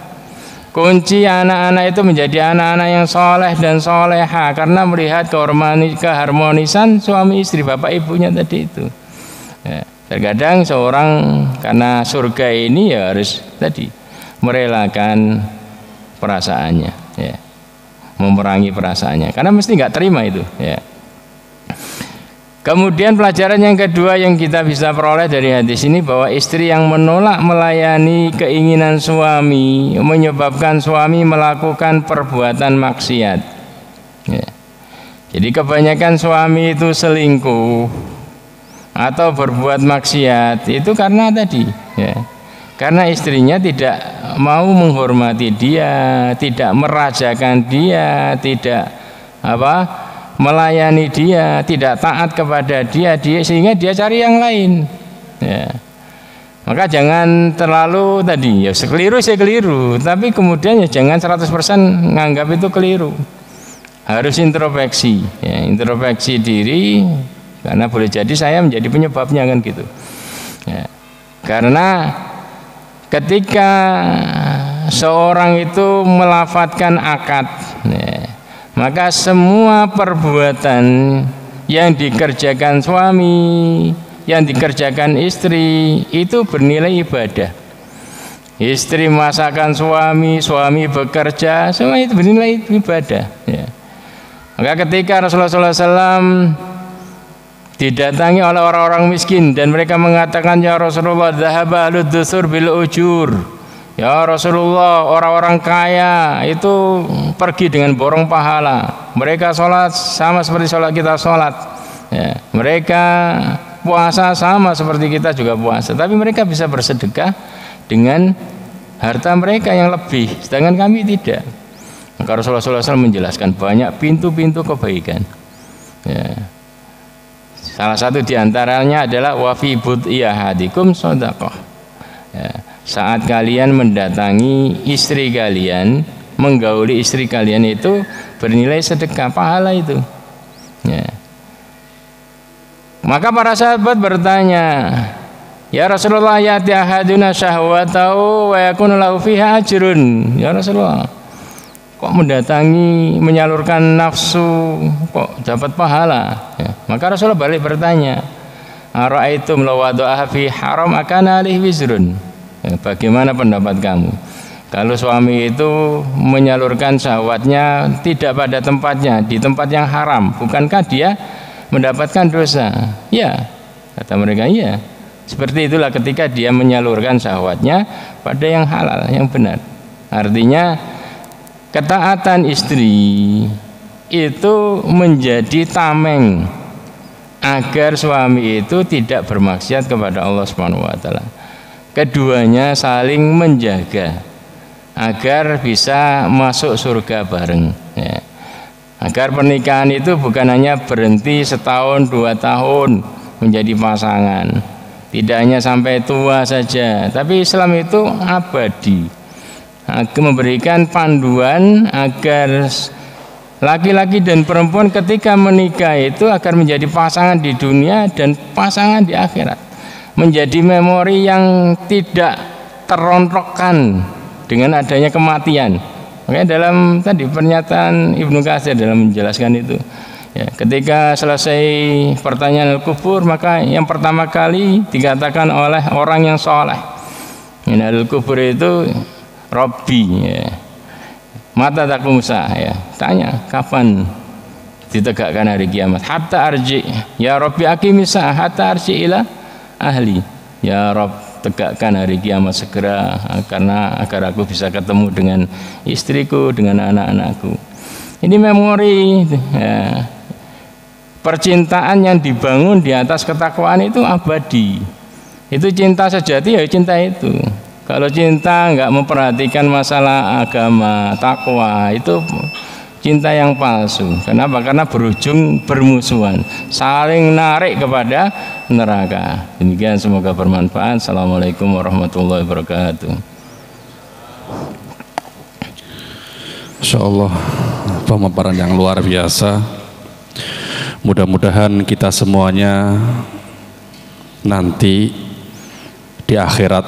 Kunci anak-anak itu menjadi anak-anak yang soleh dan soleha karena melihat keharmonisan suami istri, bapak ibunya tadi itu. Ya, terkadang seorang karena surga ini ya harus tadi merelakan perasaannya, ya, memerangi perasaannya, karena mesti nggak terima itu, ya. Kemudian pelajaran yang kedua yang kita bisa peroleh dari hadis ini bahwa istri yang menolak melayani keinginan suami menyebabkan suami melakukan perbuatan maksiat, ya. Jadi kebanyakan suami itu selingkuh atau berbuat maksiat itu karena tadi, ya, karena istrinya tidak mau menghormati dia, tidak merajakan dia, tidak melayani dia, tidak taat kepada dia, sehingga dia cari yang lain, ya. Maka jangan terlalu tadi ya keliru, tapi kemudian ya jangan 100% nganggap itu keliru. Harus introspeksi, ya, introspeksi diri, karena boleh jadi saya menjadi penyebabnya kan gitu, ya. Karena ketika seorang itu melafadzkan akad, ya, maka semua perbuatan yang dikerjakan suami, yang dikerjakan istri itu bernilai ibadah. Istri masakan suami, suami bekerja, semua itu bernilai ibadah, ya. Maka ketika Rasulullah SAW didatangi oleh orang-orang miskin dan mereka mengatakan, ya Rasulullah, dhahaba ahlud dusur bil ujur. Ya Rasulullah, orang-orang kaya itu pergi dengan borong pahala. Mereka sholat sama seperti sholat kita sholat, ya. Mereka puasa sama seperti kita juga puasa, tapi mereka bisa bersedekah dengan harta mereka yang lebih, sedangkan kami tidak. Maka Rasulullah SAW menjelaskan banyak pintu-pintu kebaikan, ya. Salah satu diantaranya adalah wafi bud'iyahadikum shadaqah, ya. Saat kalian mendatangi istri kalian, menggauli istri kalian itu bernilai sedekah, pahala itu, ya. Maka para sahabat bertanya, ya Rasulullah, yati ahaduna syahwatahu wa yakunu lahu fiha ajrun. Ya Rasulullah, kok mendatangi menyalurkan nafsu kok dapat pahala, ya. Maka Rasulullah balik bertanya, ara'aitum law wada'aha fi haram akana alaihi wizrun. Ya, bagaimana pendapat kamu kalau suami itu menyalurkan syahwatnya tidak pada tempatnya, di tempat yang haram, bukankah dia mendapatkan dosa? Ya, kata mereka, iya. Seperti itulah ketika dia menyalurkan syahwatnya pada yang halal, yang benar. Artinya ketaatan istri itu menjadi tameng agar suami itu tidak bermaksiat kepada Allah Subhanahu wa taala. Keduanya saling menjaga agar bisa masuk surga bareng, ya. Agar pernikahan itu bukan hanya berhenti setahun 2 tahun menjadi pasangan, tidak hanya sampai tua saja, tapi Islam itu abadi, memberikan panduan agar laki-laki dan perempuan ketika menikah itu agar menjadi pasangan di dunia dan pasangan di akhirat, menjadi memori yang tidak terontokkan dengan adanya kematian. Makanya dalam tadi pernyataan Ibnu Katsir dalam menjelaskan itu, ya, ketika selesai pertanyaan al-kubur, maka yang pertama kali dikatakan oleh orang yang soleh, al-kubur itu Rabbi, ya, mata takumsa, ya, tanya kapan ditegakkan hari kiamat. Hatta arji, ya Rabbi aqimisa hatta arji ila ahli, ya Rabb tegakkan hari kiamat segera karena agar aku bisa ketemu dengan istriku, dengan anak-anakku. Ini memori, ya. Percintaan yang dibangun di atas ketakwaan itu abadi. Itu cinta sejati, ya cinta itu. Kalau cinta nggak memperhatikan masalah agama, takwa, itu cinta yang palsu. Kenapa? Karena berujung bermusuhan, saling narik kepada neraka. Demikian, semoga bermanfaat. Assalamualaikum warahmatullahi wabarakatuh. Insyaallah pemaparan yang luar biasa. Mudah-mudahan kita semuanya nanti di akhirat,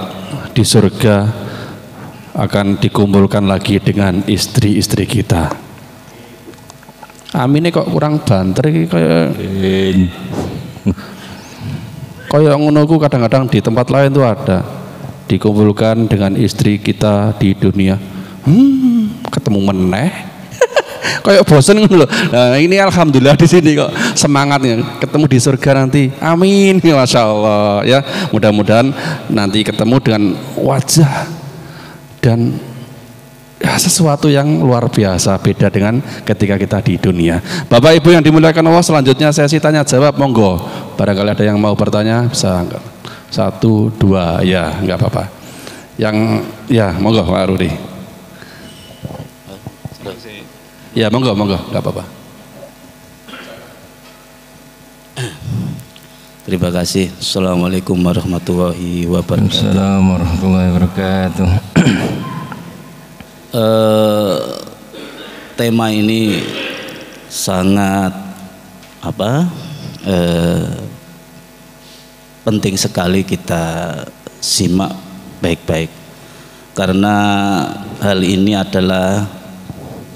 di surga akan dikumpulkan lagi dengan istri-istri kita. Amin kok kurang banter iki kayak ngono ku kadang-kadang di tempat lain tuh ada dikumpulkan dengan istri kita di dunia. Ketemu meneh. Kayak bosen ngono lho. Nah, ini alhamdulillah di sini kok semangatnya ketemu di surga nanti. Amin. Masya Allah ya. Mudah-mudahan nanti ketemu dengan wajah dan ya, sesuatu yang luar biasa, beda dengan ketika kita di dunia. Bapak Ibu yang dimuliakan Allah, selanjutnya sesi tanya jawab, monggo. Barangkali ada yang mau bertanya, bisa enggak? 1, 2, ya enggak apa-apa. Yang ya monggo Pak Rudi. Ya monggo enggak apa-apa. Terima kasih. Assalamualaikum warahmatullahi wabarakatuh. Assalamualaikum warahmatullahi wabarakatuh. Tema ini sangat penting sekali kita simak baik-baik, karena hal ini adalah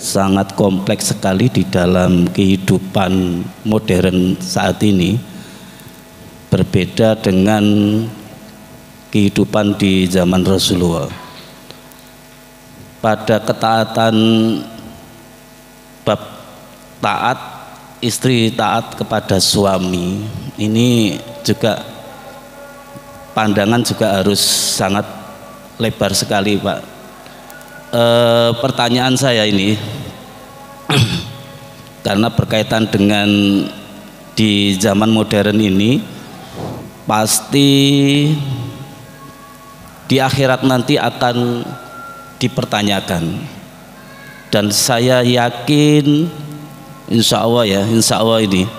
sangat kompleks sekali di dalam kehidupan modern saat ini, berbeda dengan kehidupan di zaman Rasulullah. Pada ketaatan bab taat, istri taat kepada suami, ini juga pandangan juga harus sangat lebar sekali, Pak. Pertanyaan saya ini karena berkaitan dengan di zaman modern ini, pasti di akhirat nanti akan dipertanyakan, dan saya yakin insya Allah ini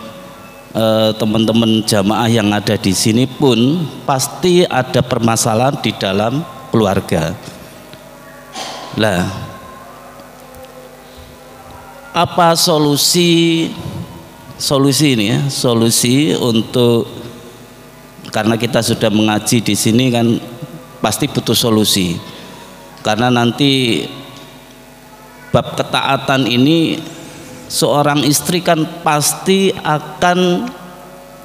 teman-teman jamaah yang ada di sini pun pasti ada permasalahan di dalam keluarga. Lah, apa solusi ini ya? Solusi untuk, karena kita sudah mengaji di sini kan pasti butuh solusi. Karena nanti bab ketaatan ini seorang istri kan pasti akan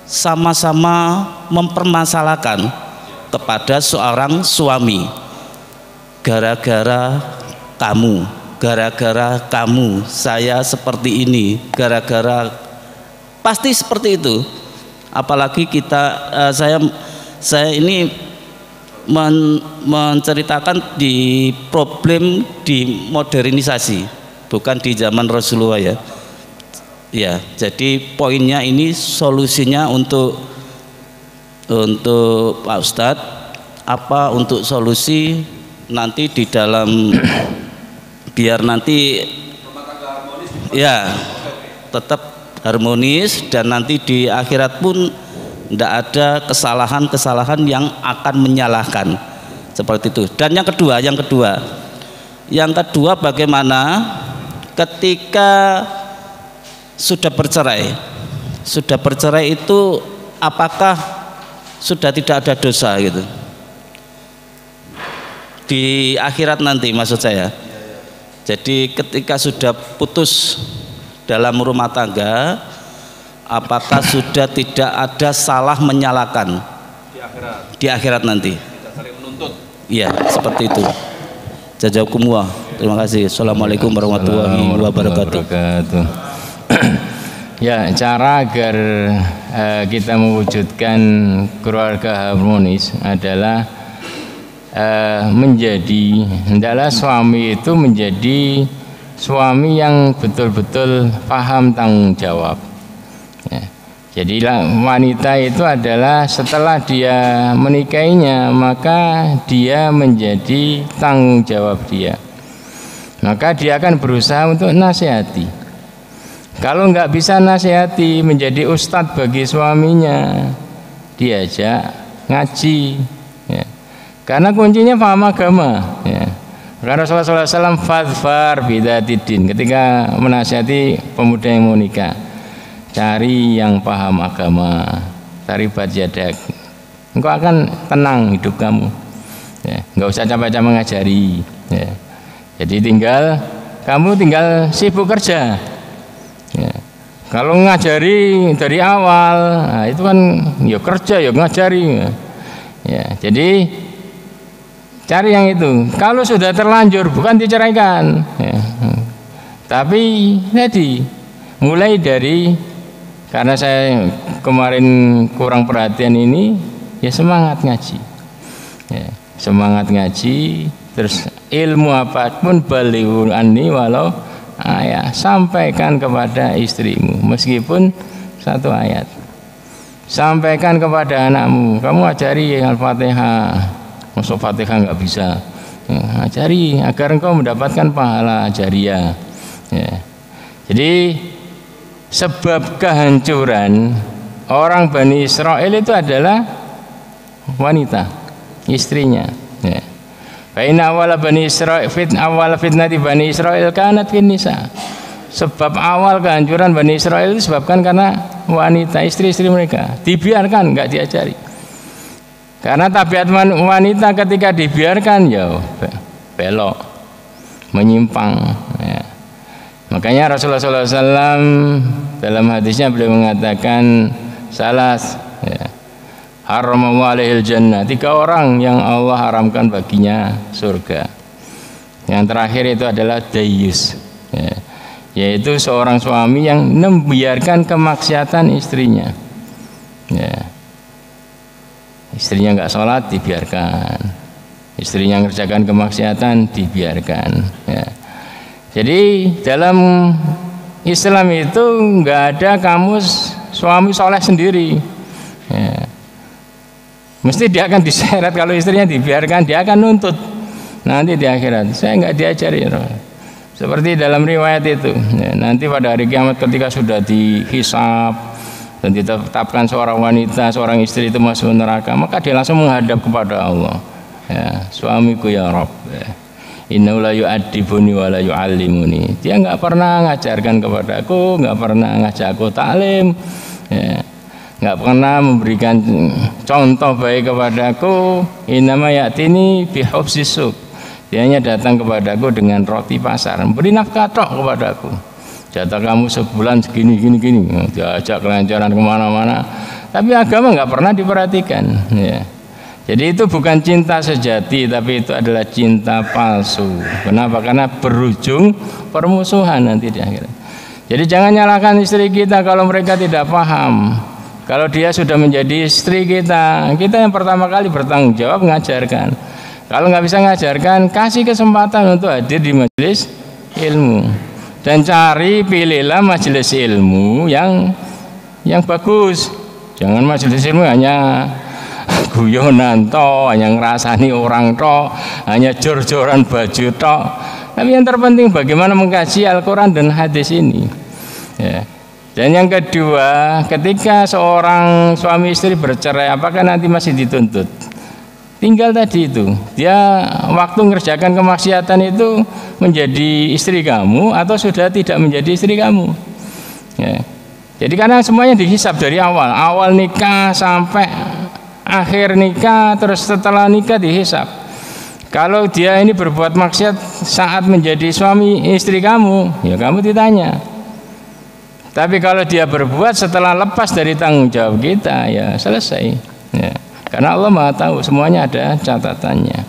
sama-sama mempermasalahkan kepada seorang suami. Gara-gara kamu saya seperti ini, gara-gara, pasti seperti itu. Apalagi kita saya ini menceritakan di problem di modernisasi, bukan di zaman Rasulullah ya. Ya, jadi poinnya ini solusinya untuk Pak Ustadz, apa untuk solusi nanti di dalam biar nanti ya tetap harmonis, dan nanti di akhirat pun tidak ada kesalahan-kesalahan yang akan menyalahkan seperti itu. Dan yang kedua bagaimana ketika sudah bercerai itu apakah sudah tidak ada dosa gitu di akhirat nanti, maksud saya. Jadi ketika sudah putus dalam rumah tangga, apakah sudah tidak ada salah menyalahkan di akhirat nanti? Tidak saling menuntut. Iya, seperti itu. Jazakumullah. Terima kasih. Assalamualaikum warahmatullahi wabarakatuh. Ya, cara agar kita mewujudkan keluarga harmonis adalah hendaklah suami itu menjadi suami yang betul-betul paham tanggung jawab. Ya. Jadi wanita itu adalah setelah dia menikahinya, maka dia menjadi tanggung jawab dia. Maka dia akan berusaha untuk nasihati. Kalau nggak bisa nasihati, menjadi ustadz bagi suaminya, diajak ngaji, ya. Karena kuncinya paham agama, ya. Karena Rasulullah SAW fadfar bidatidin, ketika menasihati pemuda yang mau nikah, cari yang paham agama, cari bajadak, engkau akan tenang hidup kamu, ya. Nggak usah capek-capek mengajari, ya. Jadi kamu tinggal sibuk kerja, ya. Kalau ngajari dari awal, nah itu kan ya kerja ya ngajari, ya. Jadi cari yang itu. Kalau sudah terlanjur bukan diceraikan, ya. Tapi tadi mulai dari, karena saya kemarin kurang perhatian ini, ya semangat ngaji, ya. Semangat ngaji, terus ilmu apapun balighul anni walau ayat, sampaikan kepada istrimu meskipun satu ayat. Sampaikan kepada anakmu, kamu ajari Al-Fatihah. Masuk Fatihah nggak bisa, ya, ajari agar engkau mendapatkan pahala jariah, ya. Jadi sebab kehancuran orang Bani Israel itu adalah wanita, istrinya, ya. Faina awal Bani Israel awal fitnati Bani Israel kanat fin nisa. Sebab awal kehancuran Bani Israel itu disebabkan karena wanita, istri-istri mereka dibiarkan, nggak diajari. Karena tabiat wanita ketika dibiarkan ya belok, menyimpang, ya. Makanya Rasulullah SAW dalam hadisnya beliau mengatakan salas, ya, haramallahu alaihil jannah, 3 orang yang Allah haramkan baginya surga. Yang terakhir itu adalah dayyus, ya, yaitu seorang suami yang membiarkan kemaksiatan istrinya, ya. Istrinya nggak sholat dibiarkan, istrinya ngerjakan kemaksiatan dibiarkan, ya. Jadi dalam Islam itu nggak ada kamu suami soleh sendiri, ya. Mesti dia akan diseret. Kalau istrinya dibiarkan, dia akan nuntut nanti di akhirat. Saya nggak diajari, ya. Seperti dalam riwayat itu, ya, nanti pada hari kiamat ketika sudah dihisab dan ditetapkan seorang wanita, seorang istri itu masuk neraka, maka dia langsung menghadap kepada Allah, ya, suamiku ya Rabb, ya, innahu la yu'addibuni wa la yu'allimuni. Dia nggak pernah ngajarkan kepadaku, nggak pernah ngajak aku taklim, ya, nggak pernah memberikan contoh baik kepadaku. Innama ya'tini bihubsis suq. Dia hanya datang kepadaku dengan roti pasar, memberi nafkah tok kepadaku. Jatah kamu sebulan segini gini, diajak kelancaran kemana-mana, tapi agama nggak pernah diperhatikan, ya. Jadi itu bukan cinta sejati, tapi itu adalah cinta palsu. Kenapa? Karena berujung permusuhan nanti di akhirat. Jadi jangan nyalahkan istri kita kalau mereka tidak paham. Kalau dia sudah menjadi istri kita, kita yang pertama kali bertanggung jawab mengajarkan. Kalau nggak bisa mengajarkan, kasih kesempatan untuk hadir di majelis ilmu. Dan pilihlah majelis ilmu yang bagus. Jangan majelis ilmu hanya guyonan toh, hanya ngerasani orang toh, hanya jor-joran baju toh. Tapi yang terpenting bagaimana mengkaji Al-Quran dan hadis ini, ya. Dan yang kedua, ketika seorang suami istri bercerai, apakah nanti masih dituntut? Tinggal tadi itu, dia waktu mengerjakan kemaksiatan itu menjadi istri kamu atau sudah tidak menjadi istri kamu, ya. Jadi karena semuanya dihisab dari awal nikah sampai akhir nikah, terus setelah nikah dihisab. Kalau dia ini berbuat maksiat saat menjadi suami istri kamu, ya kamu ditanya. Tapi kalau dia berbuat setelah lepas dari tanggung jawab kita, ya selesai, ya. Karena Allah Maha tahu, semuanya ada catatannya,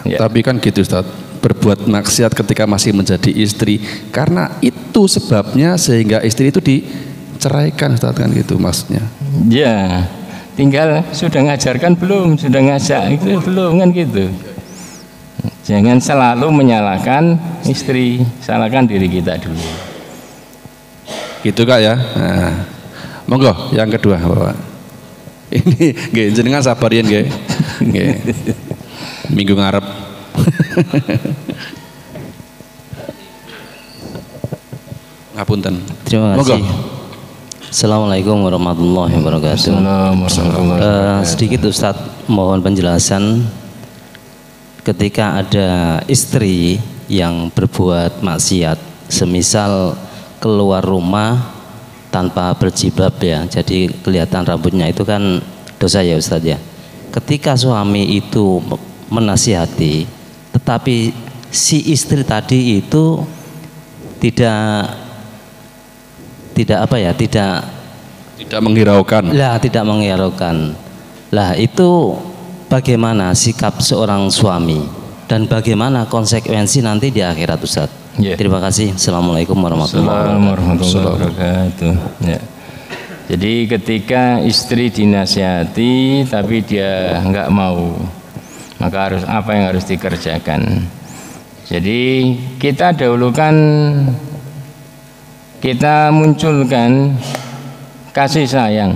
ya. Tapi kan gitu Ustaz, berbuat maksiat ketika masih menjadi istri, karena itu sebabnya sehingga istri itu diceraikan Ustaz, kan gitu maksudnya. Ya, tinggal sudah ngajarkan belum, sudah ngajak itu belum, kan gitu. Jangan selalu menyalahkan istri, salahkan diri kita dulu. Gitu Kak ya. Nah, monggo yang kedua Bapak. Ini nggih jenengan sabar yen nggih. Nggih. Minggu ngarep. Ngapunten. Terima kasih. Assalamualaikum warahmatullahi wabarakatuh. Sedikit Ustadz mohon penjelasan ketika ada istri yang berbuat maksiat, semisal keluar rumah tanpa berjilbab ya, jadi kelihatan rambutnya, itu kan dosa ya Ustadz ya. Ketika suami itu menasihati, tetapi si istri tadi itu tidak menghiraukan. Lah, tidak menghiraukan. Lah, itu bagaimana sikap seorang suami dan bagaimana konsekuensi nanti di akhirat Ustaz? Yeah. Terima kasih. Assalamualaikum warahmatullahi wabarakatuh. Ya. Jadi ketika istri dinasihati tapi dia enggak mau, maka apa yang harus dikerjakan? Jadi kita dahulukan, kita munculkan kasih sayang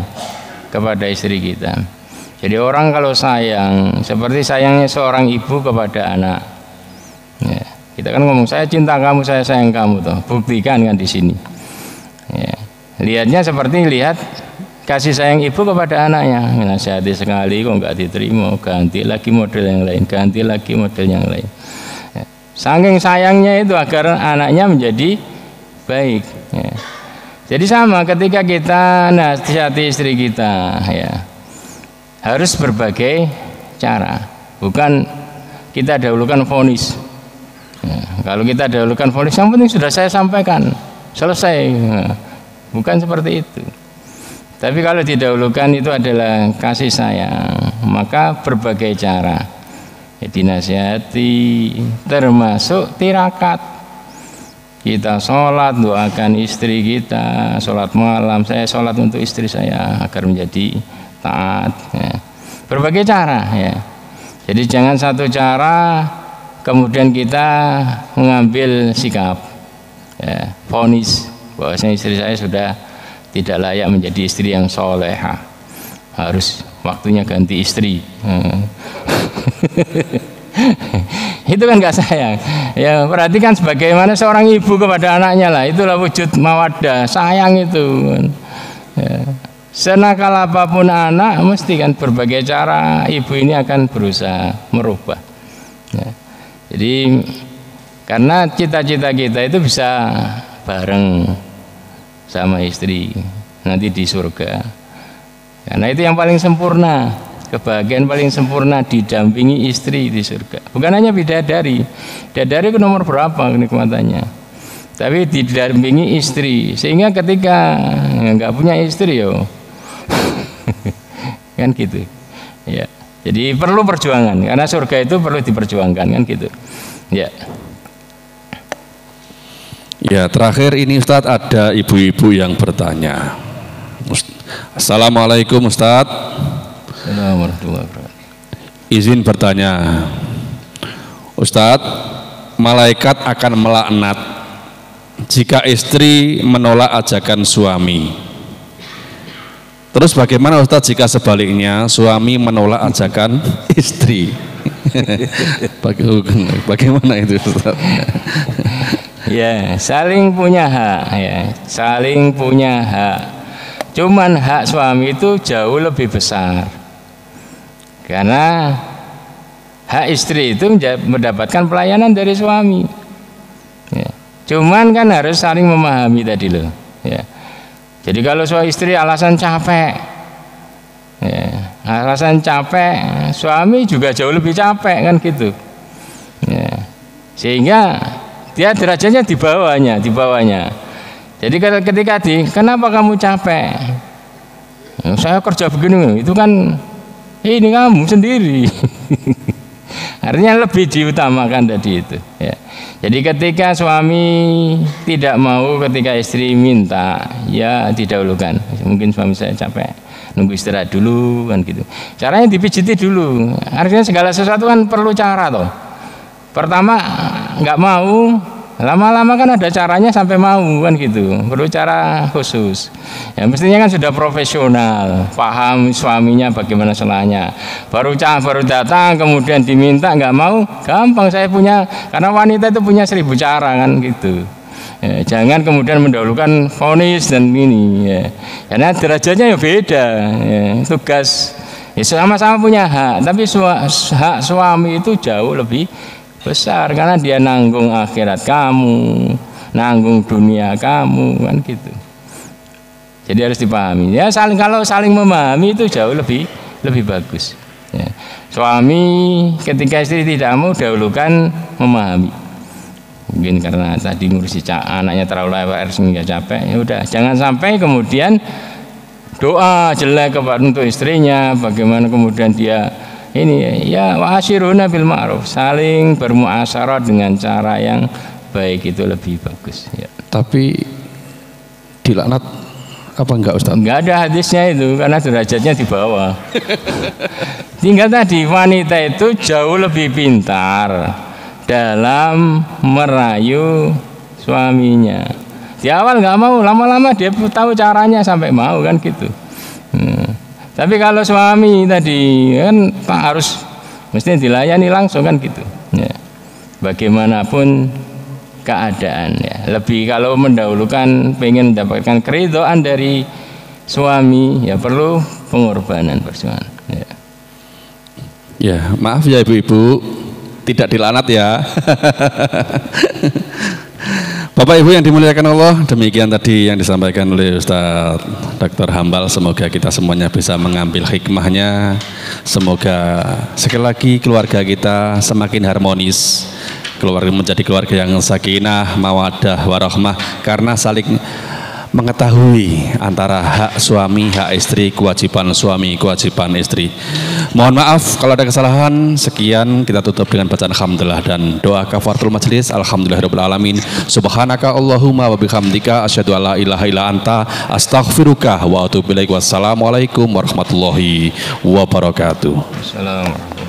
kepada istri kita. Jadi orang kalau sayang seperti sayangnya seorang ibu kepada anak ya, kita kan ngomong saya cinta kamu, saya sayang kamu, toh buktikan kan di sini ya. Lihatnya seperti lihat kasih sayang ibu kepada anaknya, menasihati sekali kok nggak diterima, ganti lagi model yang lain, ganti lagi model yang lain ya. Saking sayangnya itu agar anaknya menjadi baik ya. Jadi sama ketika kita nasihati istri kita ya, harus berbagai cara, bukan kita dahulukan vonis ya. Kalau kita dahulukan vonis, yang penting sudah saya sampaikan, selesai ya. Bukan seperti itu. Tapi kalau didahulukan itu adalah kasih sayang, maka berbagai cara ya, dinasihati, termasuk tirakat. Kita sholat, doakan istri kita, sholat malam, saya sholat untuk istri saya agar menjadi taat ya. Berbagai cara ya. Jadi jangan satu cara kemudian kita mengambil sikap ya, vonis bahwasanya istri saya sudah tidak layak menjadi istri yang solehah, harus waktunya ganti istri itu kan nggak sayang ya. Perhatikan sebagaimana seorang ibu kepada anaknya lah, itulah wujud mawaddah, sayang itu ya. Senakal apapun anak, mesti kan berbagai cara ibu ini akan berusaha merubah ya. Jadi karena cita-cita kita itu bisa bareng sama istri nanti di surga, karena itu yang paling sempurna. Kebahagiaan paling sempurna didampingi istri di surga. Bukan hanya bidadari, bidadari itu nomor berapa kenikmatannya, tapi didampingi istri, sehingga ketika nggak punya istri yo kan gitu ya. Jadi perlu perjuangan, karena surga itu perlu diperjuangkan kan gitu ya. Ya, terakhir ini Ustadz, ada ibu-ibu yang bertanya. Assalamualaikum Ustadz. Izin bertanya, Ustadz, malaikat akan melaknat jika istri menolak ajakan suami. Terus bagaimana Ustadz jika sebaliknya suami menolak ajakan istri? Bagaimana itu Ustadz? Ya, saling punya hak ya, saling punya hak. Cuman hak suami itu jauh lebih besar. Karena hak istri itu mendapatkan pelayanan dari suami ya. Cuman kan harus saling memahami tadi loh ya. Jadi kalau suami istri alasan capek ya, alasan capek, suami juga jauh lebih capek kan gitu ya. Sehingga dia derajatnya di bawahnya. Jadi ketika kenapa kamu capek? Saya kerja begini, itu kan ini kamu sendiri. Artinya lebih diutamakan tadi itu ya. Jadi ketika suami tidak mau, ketika istri minta, ya didahulukan. Mungkin suami saya capek, nunggu istirahat dulu kan gitu. Caranya dipijiti dulu. Artinya segala sesuatu kan perlu cara toh. Pertama nggak mau, lama-lama kan ada caranya sampai mau kan gitu. Perlu cara khusus. Ya mestinya kan sudah profesional, paham suaminya bagaimana salahnya. Baru datang kemudian diminta nggak mau, gampang saya punya, karena wanita itu punya 1000 cara kan gitu. Ya, jangan kemudian mendahulukan vonis dan ini ya. Karena derajatnya ya beda ya. Tugas ya sama-sama punya hak, tapi hak suami itu jauh lebih besar karena dia nanggung akhirat kamu, nanggung dunia kamu kan gitu. Jadi harus dipahami ya, kalau saling memahami itu jauh lebih bagus ya. Suami ketika istri tidak mau dahulukan memahami, mungkin karena tadi ngurusi anaknya terlalu lebar sehingga capek, ya udah jangan sampai kemudian doa jelek untuk istrinya, bagaimana kemudian dia ini ya wa asyiruna bil ma'ruf, saling bermuasyarah dengan cara yang baik itu lebih bagus ya. Tapi dilaknat apa enggak Ustaz? Enggak ada hadisnya itu karena derajatnya di bawah. Tinggal tadi wanita itu jauh lebih pintar dalam merayu suaminya. Di awal nggak mau, lama-lama dia tahu caranya sampai mau kan gitu. Tapi kalau suami tadi kan harus mesti dilayani langsung kan gitu. Ya. Bagaimanapun keadaan ya. Lebih kalau mendahulukan pengen mendapatkan keridhaan dari suami ya perlu pengorbanan perjuangan. Ya. Ya, maaf ya ibu-ibu, tidak dilaknat ya. Bapak Ibu yang dimuliakan Allah, demikian tadi yang disampaikan oleh Ustaz Dr. Hambal. Semoga kita semuanya bisa mengambil hikmahnya. Semoga sekali lagi keluarga kita semakin harmonis, keluarga menjadi keluarga yang sakinah, mawaddah, warahmah, karena saling mengetahui antara hak suami, hak istri, kewajiban suami, kewajiban istri. Mohon maaf kalau ada kesalahan. Sekian, kita tutup dengan bacaan alhamdulillah dan doa kafaratul majelis. Alhamdulillahirabbil alamin. Subhanaka Allahumma wa bihamdika asyhadu an la ilaha illa anta astaghfiruka wa atubu ilaik. Wassalamualaikum warahmatullahi wabarakatuh. Assalamualaikum.